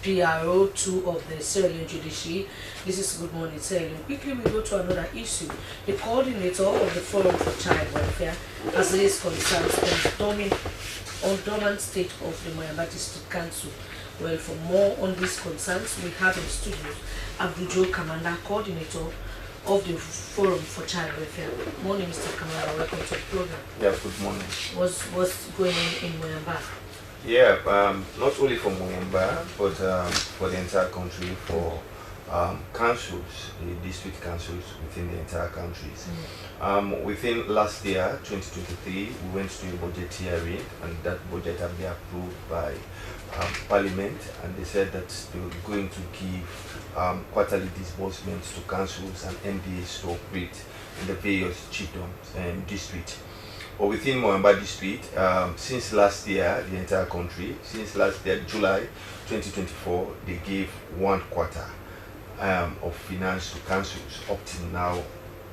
PRO2 of the Sierra Leone Judiciary. This is Good Morning Sierra Leone. Quickly we go to another issue. The coordinator of the Forum for Child Welfare has raised concerns on dormant state of the Moyamba District Council. Well, for more on these concerns, we have in studio Abdul Kamanda, coordinator of the Forum for Child Welfare. Morning, Mr. Kamanda. Welcome to the program. Yeah, good morning. What's going on in Moyamba? Yeah, not only for Moyamba, but for the entire country, for councils, the district councils within the entire countries. Within last year, 2023, we went to a budget hearing, and that budget had been approved by Parliament, and they said that they were going to give quarterly disbursements to councils and MDAs to operate in the various chiefdoms and districts. But within Moyamba district, since last year, the entire country, since last year, July 2024, they gave 1 quarter of finance to councils. Up till now,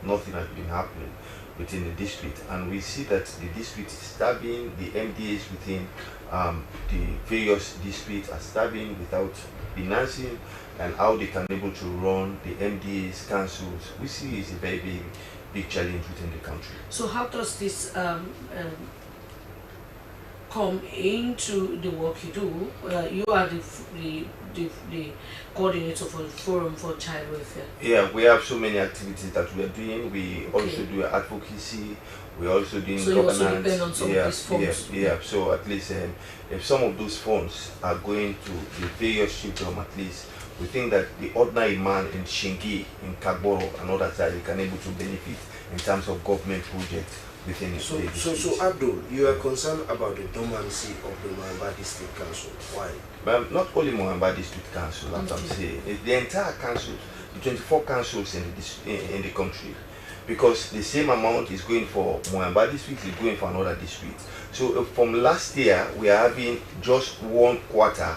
nothing has been happening within the district, and we see that the district is starving, the MDAs within the various districts are starving without financing, and how they can be able to run the MDAs, councils, we see is a very, very big challenge within the country. So how does this come into the work you do? You are the coordinator for the Forum for Child Welfare. Yeah, we have so many activities that we are doing. We also do advocacy. We also doing governance. You also depend on some of these funds. Yeah. So at least if some of those funds are going to the various children, at least we think that the ordinary man in Shingi, in Kagboro, and other side, they can able to benefit in terms of government projects within the state. So Abdul, you are concerned about the dormancy of the Moyamba District Council. Why? Not only Moyamba District Council, like I'm saying, it's the entire council, the 24 councils in the country, because the same amount is going for Moyamba District, is going for another district. So from last year, we are having just 1 quarter.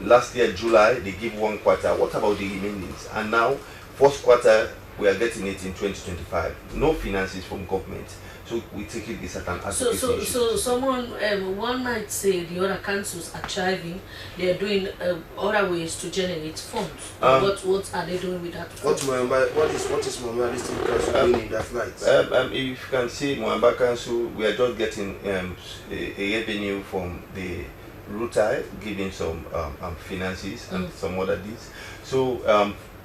Last year, July, they give 1 quarter. What about the remainings? And now, first quarter we are getting it in 2025. No finances from government. So we take it as an advocacy issue. So someone, one might say the other councils are thriving. They are doing other ways to generate funds. What are they doing with that? What is Mwamba District Council doing in that light? If you can see Mwamba Council, we are just getting a revenue from the Rutai, giving some finances and some other deeds. So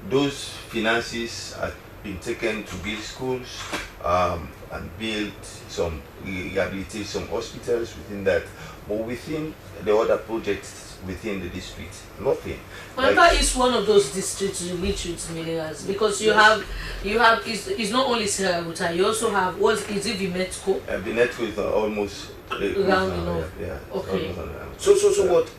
those finances are been taken to build schools and build some rehabilitate some hospitals within that. But within the other projects within the district, nothing. Mwamba is one of those districts rich with minerals because you have it's not only Sierra Leone, you also have is it Vimetco? Vimetco is almost round enough. Yeah. Okay. So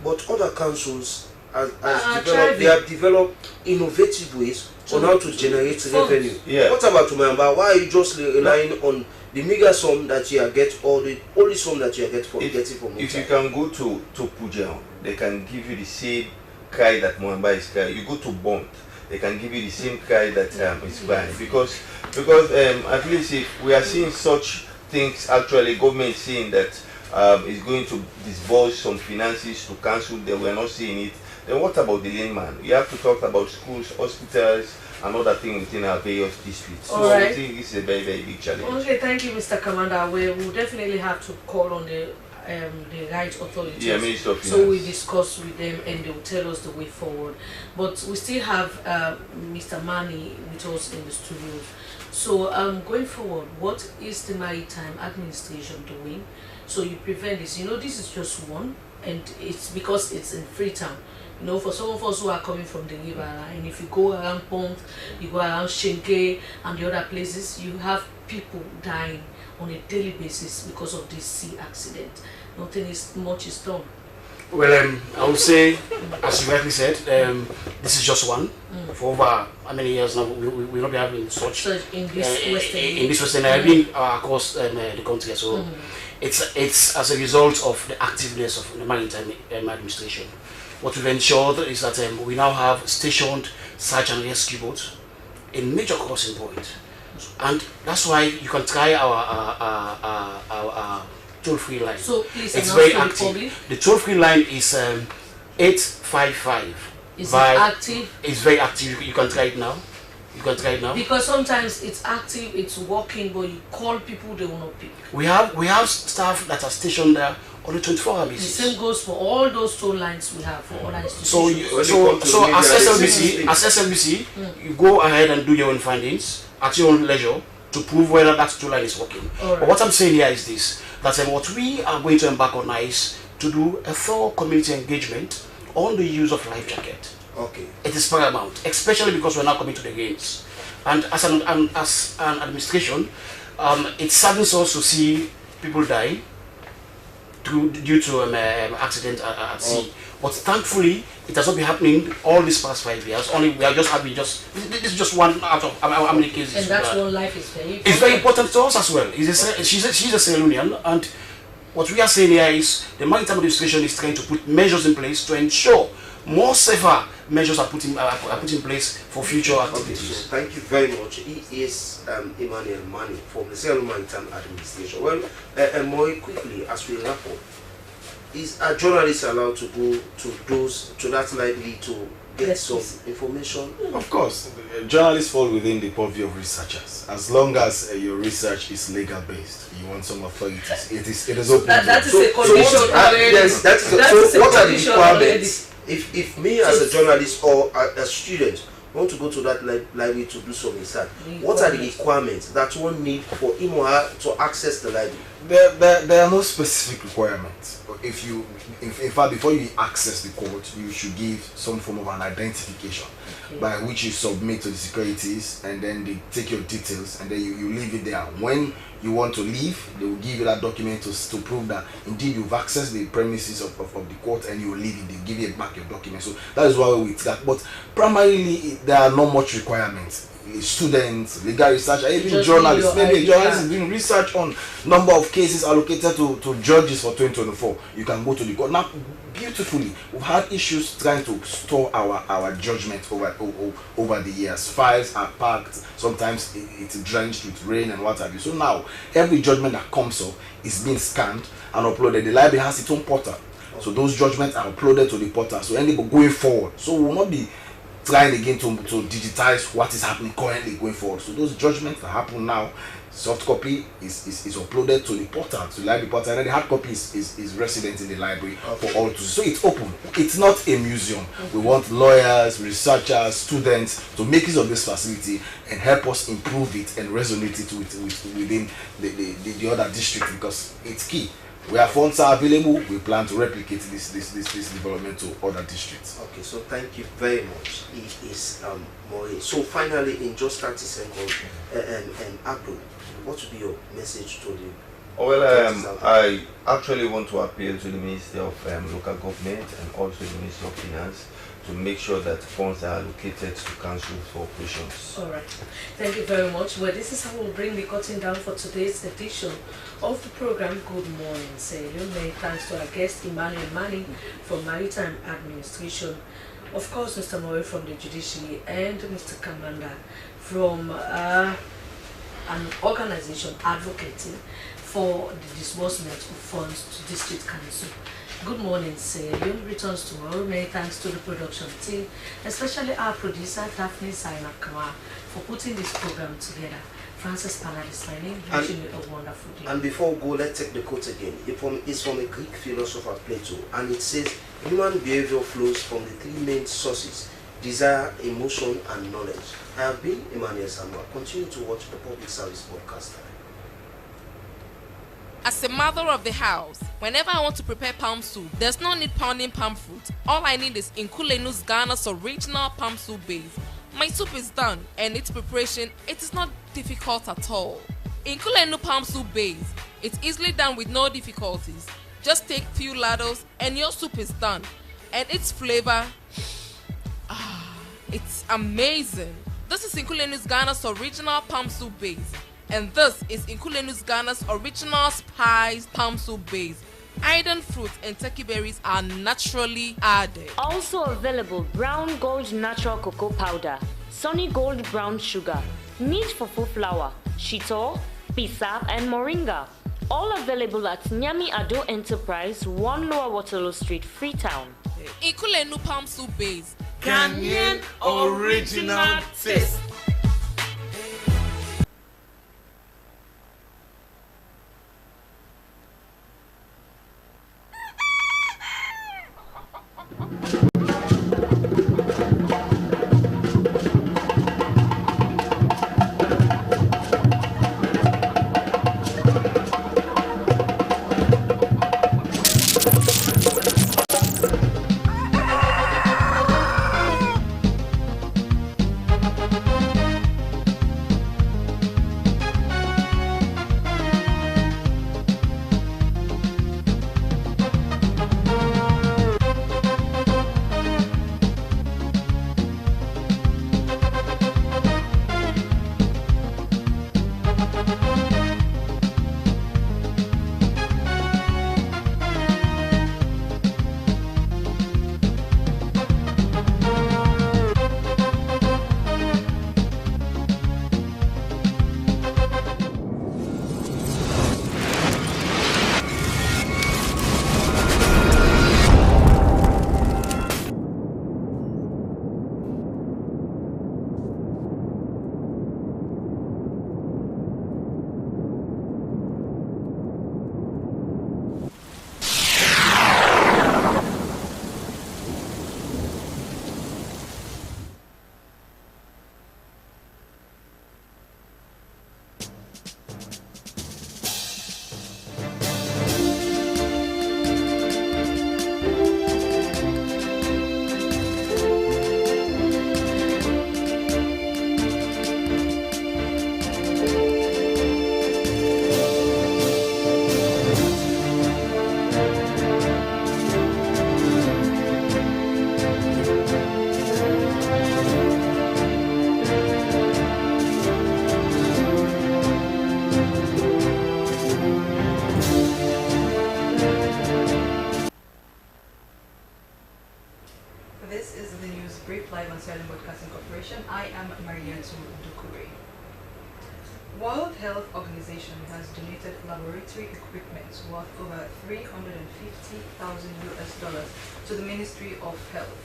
what other councils they have developed innovative ways on how to generate revenue. Yeah. What about Mwamba? Why are you just relying on the meager sum that you get, or the only sum that you get from getting from? If you can go to Pujao, they can give you the same cry that Mwamba is crying. You go to Bond, they can give you the same cry that is crying. Because at least if we are seeing such things, actually government saying that is going to disburse some finances to council, that we are not seeing it. Then what about the layman? You have to talk about schools, hospitals, and other things within our various districts. So I think it's a very, very big challenge. Okay, thank you, Mr. Commander. We will definitely have to call on the right authorities. Yeah, Minister of Finance. So we discuss with them and they will tell us the way forward. But we still have Mr. Mani with us in the studios. So going forward, what is the Maritime Administration doing? So you prevent this. You know, this is just one, and it's because it's in Freetown. You know, for some of us who are coming from the river, and if you go around Pont, you go around Shenke and the other places, you have people dying on a daily basis because of this sea accident. Nothing much is done. Well, I would say, as you rightly said, this is just one. For over how many years now, we will not be having such in this Western area, being across the country. So it's as a result of the activeness of the Maritime Administration. What we've ensured is that we now have stationed search and rescue boats in major crossing points, and that's why you can try our toll-free line. So please, it's very active. The toll-free line is 855. Is it active? It's very active. You can try it now. You can try it now. Because sometimes it's active, it's working, but you call people, they will not pick. We have staff that are stationed there on a 24-hour basis. The same goes for all those toll lines we have for other institutions. So as SLBC, you go ahead and do your own findings at your own leisure to prove whether that toll line is working. But what I'm saying here is this, that what we are going to embark on is to do a thorough community engagement on the use of life jacket. Okay. It is paramount, especially because we're now coming to the games. And as an administration, it saddens us to see people die due to accident at sea. But thankfully, it has not been happening all these past 5 years. Only we are just having this is just one out of how many cases. And that's one life is very important. It's very important to us as well. She's a Sierra Leonean, and what we are saying here is the Maritime Administration is trying to put measures in place to ensure more safer measures are put in place for future activities. Okay, so thank you very much. He is Emmanuel Mani from the Sierra Leone Maritime Administration. Well, more quickly, as we wrap up, is a journalist allowed to go to that library to get some information? Of course, journalists fall within the purview of researchers. As long as your research is legal based, you want some authorities. It is open. That is a condition already. Yes, that is so what are the requirements? If me as a journalist or a student want to go to that library to do some research, what are the requirements that one need for him or her to access the library? There are no specific requirements. In fact, before you access the court, you should give some form of an identification by which you submit to the securities, and then they take your details, and then you leave it there. When you want to leave, they will give you that document to prove that indeed you've accessed the premises of the court, and you will leave it. They give you back your document. So that is why we that. But primarily, there are not much requirements. students, legal researcher, even Just journalists. Maybe a ID journalist card. is doing research on number of cases allocated to judges for 2024. You can go to the court. Now, beautifully, we've had issues trying to store our judgment over the years. Files are packed, sometimes it's drenched with rain and what have you. So now, every judgment that comes up is being scanned and uploaded. The library has its own portal. So those judgments are uploaded to the portal. So anybody going forward, so we will not be trying again to digitize what is happening currently going forward. So those judgments that happen now, soft copy is uploaded to the portal, to the library portal, and then the hard copy is resident in the library for all to see. So it's open. It's not a museum. We want lawyers, researchers, students to make use of this facility and help us improve it and resonate it within the other district, because it's key. Where funds are available, we plan to replicate this development to other districts. Okay, so thank you very much. It is Maurice. So finally, in just 30 seconds, Abdul, what would be your message to the Well, I actually want to appeal to the Ministry of Local Government and also the Ministry of Finance to make sure that funds are allocated to councils for operations. All right. Thank you very much. Well, this is how we'll bring the curtain down for today's edition of the program. Good morning, Sierra Leone. Many thanks to our guest, Emmanuel Manning from Maritime Administration. Of course, Mr. Murray from the Judiciary, and Mr. Kamanda from an organization advocating for the disbursement of funds to District Council. Good morning, Sierra Leone returns tomorrow. Many thanks to the production team, especially our producer, Daphne Sainakama, for putting this program together. Francis Panad is my name. Wishing you a wonderful day. And before we go, let's take the quote again. It's from a Greek philosopher, Plato, and it says, human behavior flows from the three main sources: desire, emotion, and knowledge. I have been Emmanuel Samuel. Continue to watch the Public Service Podcast. As a mother of the house, whenever I want to prepare palm soup, there's no need pounding palm fruit. All I need is Nkulenu's Ghana's original palm soup base. My soup is done, and its preparation, it is not difficult at all. Nkulenu palm soup base, it's easily done with no difficulties. Just take few ladles and your soup is done. And its flavor, it's amazing. This is Nkulenu's Ghana's original palm soup base. And this is Nkulenu's Ghana's original spiced palm soup base. Iron fruit and turkey berries are naturally added. Also available brown gold natural cocoa powder, sunny gold brown sugar, neat fufu flour, shito, pisa, and moringa. All available at Nyami Ado Enterprise, 1 Lower Waterloo Street, Freetown. Nkulenu palm soup base. Ghanaian original taste. World Health Organization has donated laboratory equipment worth over $350,000 to the Ministry of Health.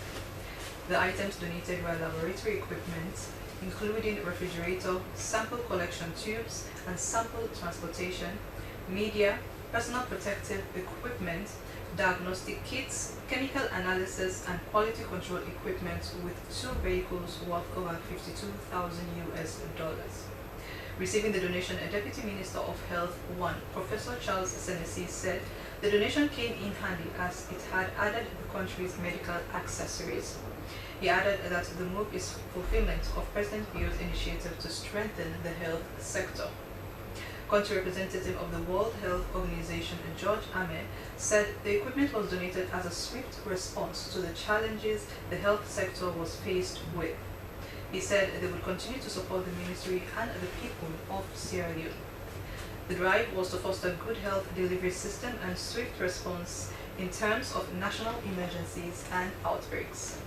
The items donated were laboratory equipment, including refrigerator, sample collection tubes and sample transportation, media, personal protective equipment, diagnostic kits, chemical analysis and quality control equipment with 2 vehicles worth over $52,000. Receiving the donation, a Deputy Minister of Health 1, Professor Charles Senesi, said the donation came in handy as it had added the country's medical accessories. He added that the move is fulfillment of President Bio's initiative to strengthen the health sector. Country representative of the World Health Organization, George Ame, said the equipment was donated as a swift response to the challenges the health sector was faced with. He said they would continue to support the ministry and the people of Sierra Leone. The drive was to foster good health delivery system and swift response in terms of national emergencies and outbreaks.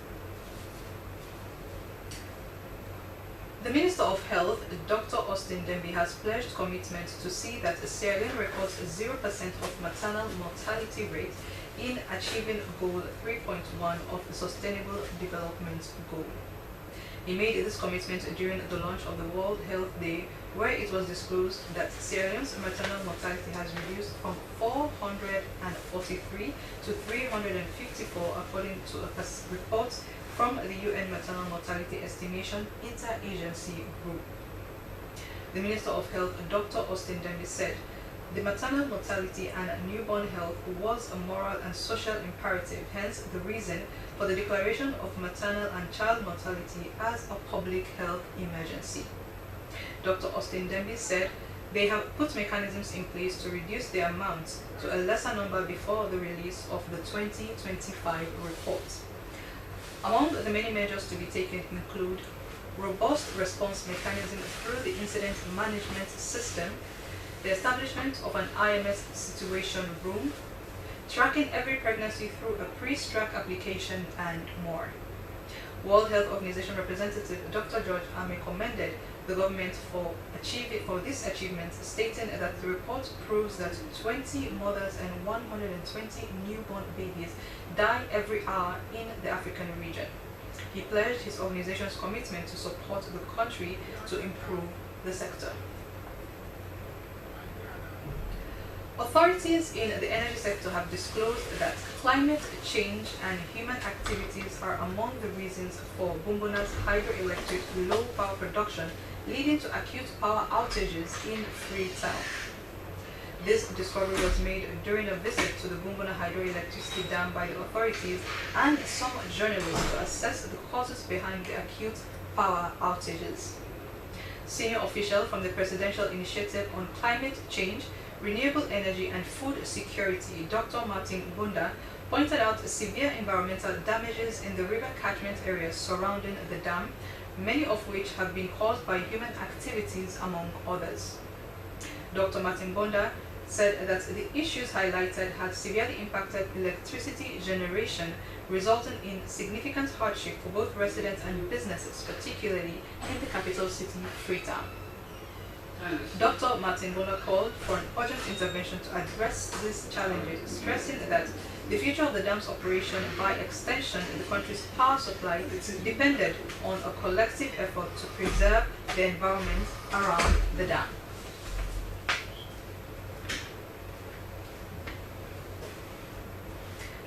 The Minister of Health, Dr. Austin Demby, has pledged commitment to see that Sierra Leone records 0% of maternal mortality rate in achieving Goal 3.1 of the Sustainable Development Goal. He made this commitment during the launch of the World Health Day, where it was disclosed that Sierra Leone's maternal mortality has reduced from 443 to 354 according to a report from the UN Maternal Mortality Estimation Interagency Group. The Minister of Health, Dr. Austin Demby, said the maternal mortality and newborn health was a moral and social imperative, hence the reason for the declaration of maternal and child mortality as a public health emergency. Dr. Austin Demby said they have put mechanisms in place to reduce the amount to a lesser number before the release of the 2025 report. Among the many measures to be taken include robust response mechanism through the incident management system, the establishment of an IMS situation room, tracking every pregnancy through a pre-strack application, and more. World Health Organization representative Dr. George Ame commended the government for this achievement, stating that the report proves that 20 mothers and 120 newborn babies die every hour in the African region. He pledged his organization's commitment to support the country to improve the sector. Authorities in the energy sector have disclosed that climate change and human activities are among the reasons for Bumbuna's hydroelectric low power production, leading to acute power outages in Freetown. This discovery was made during a visit to the Bumbuna hydroelectricity dam by the authorities and some journalists to assess the causes behind the acute power outages. Senior official from the Presidential Initiative on Climate Change, Renewable Energy and Food Security, Dr. Martin Bunda, pointed out severe environmental damages in the river catchment areas surrounding the dam, many of which have been caused by human activities, among others. Dr. Martin Bunda said that the issues highlighted had severely impacted electricity generation, resulting in significant hardship for both residents and businesses, particularly in the capital city, Freetown. Dr. Martin Bunda called for an urgent intervention to address these challenges, stressing that the future of the dam's operation, by extension the country's power supply, depended on a collective effort to preserve the environment around the dam.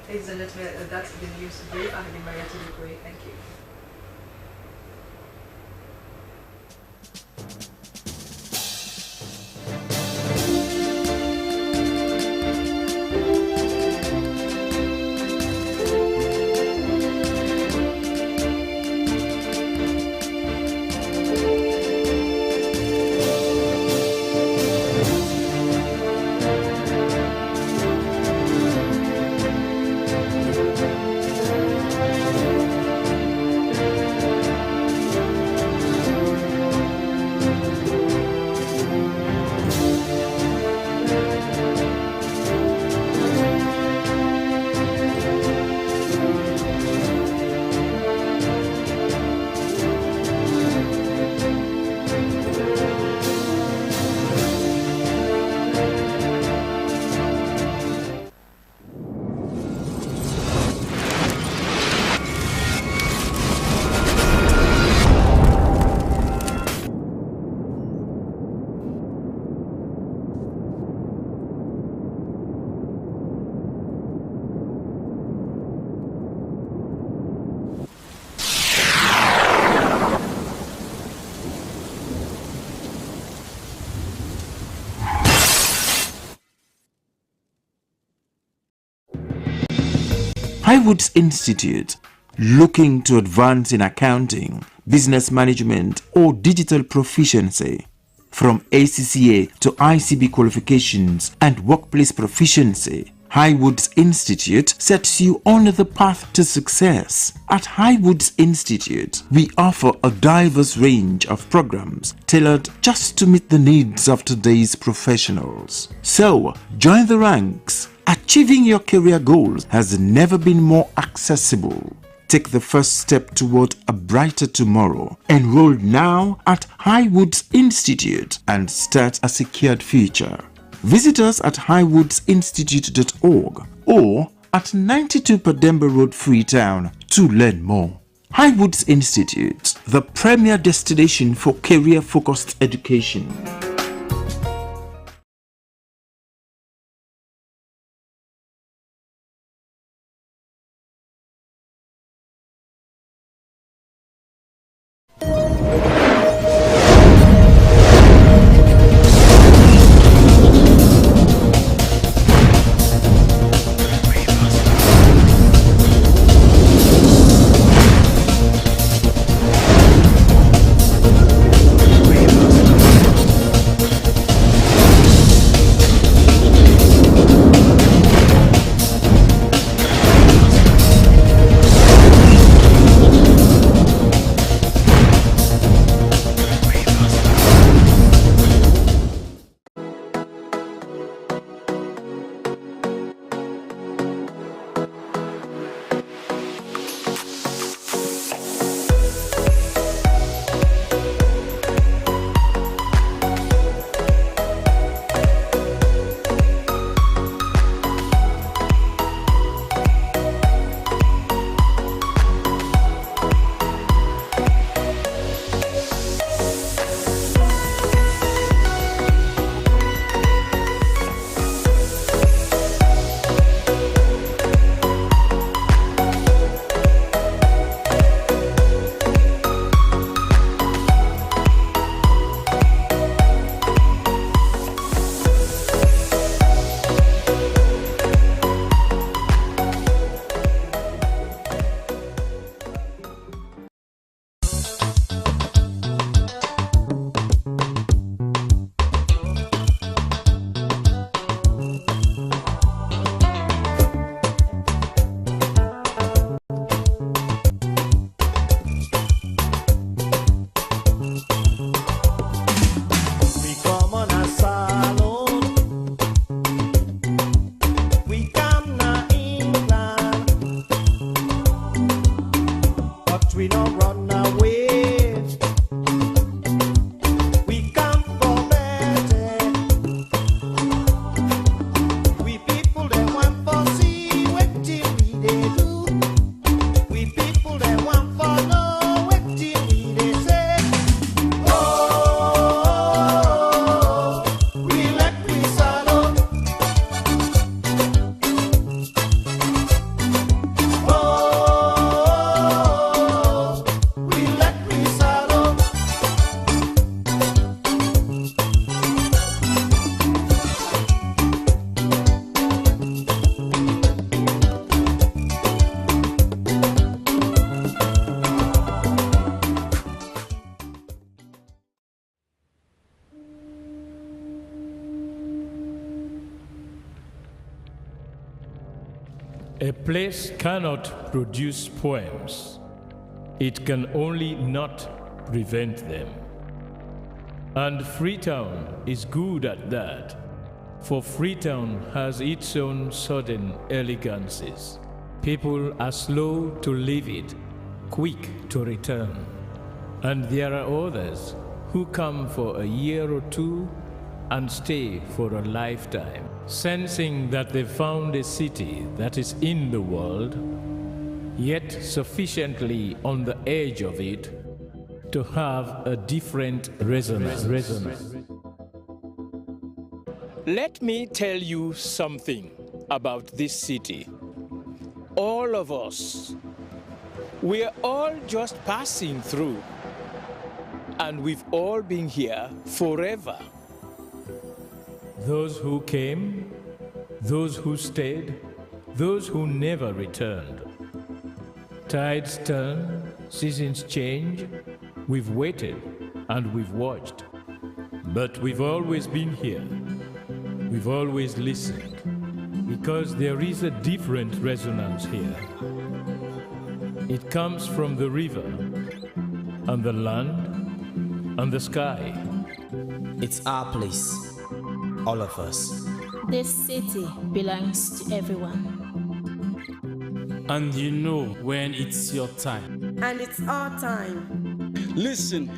Ladies and gentlemen, that's the news brief. I have been Maria Tudukwe. Thank you. Highwoods Institute, looking to advance in accounting, business management, or digital proficiency. From ACCA to ICB qualifications and workplace proficiency, Highwoods Institute sets you on the path to success. At Highwoods Institute, we offer a diverse range of programs tailored just to meet the needs of today's professionals. So, join the ranks. Achieving your career goals has never been more accessible. Take the first step toward a brighter tomorrow. Enroll now at Highwoods Institute and start a secured future. Visit us at highwoodsinstitute.org or at 92 Pademba Road, Freetown to learn more. Highwoods Institute, the premier destination for career-focused education. A place cannot produce poems. It can only not prevent them. And Freetown is good at that, for Freetown has its own sudden elegances. People are slow to leave it, quick to return. And there are others who come for a year or two and stay for a lifetime, sensing that they found a city that is in the world, yet sufficiently on the edge of it to have a different resonance. Let me tell you something about this city. All of us, we're all just passing through, and we've all been here forever. Those who came, those who stayed, those who never returned. Tides turn, seasons change, we've waited and we've watched. But we've always been here. We've always listened, because there is a different resonance here. It comes from the river, and the land, and the sky. It's our place, all of us. This city belongs to everyone. And you know when it's your time. And it's our time. Listen.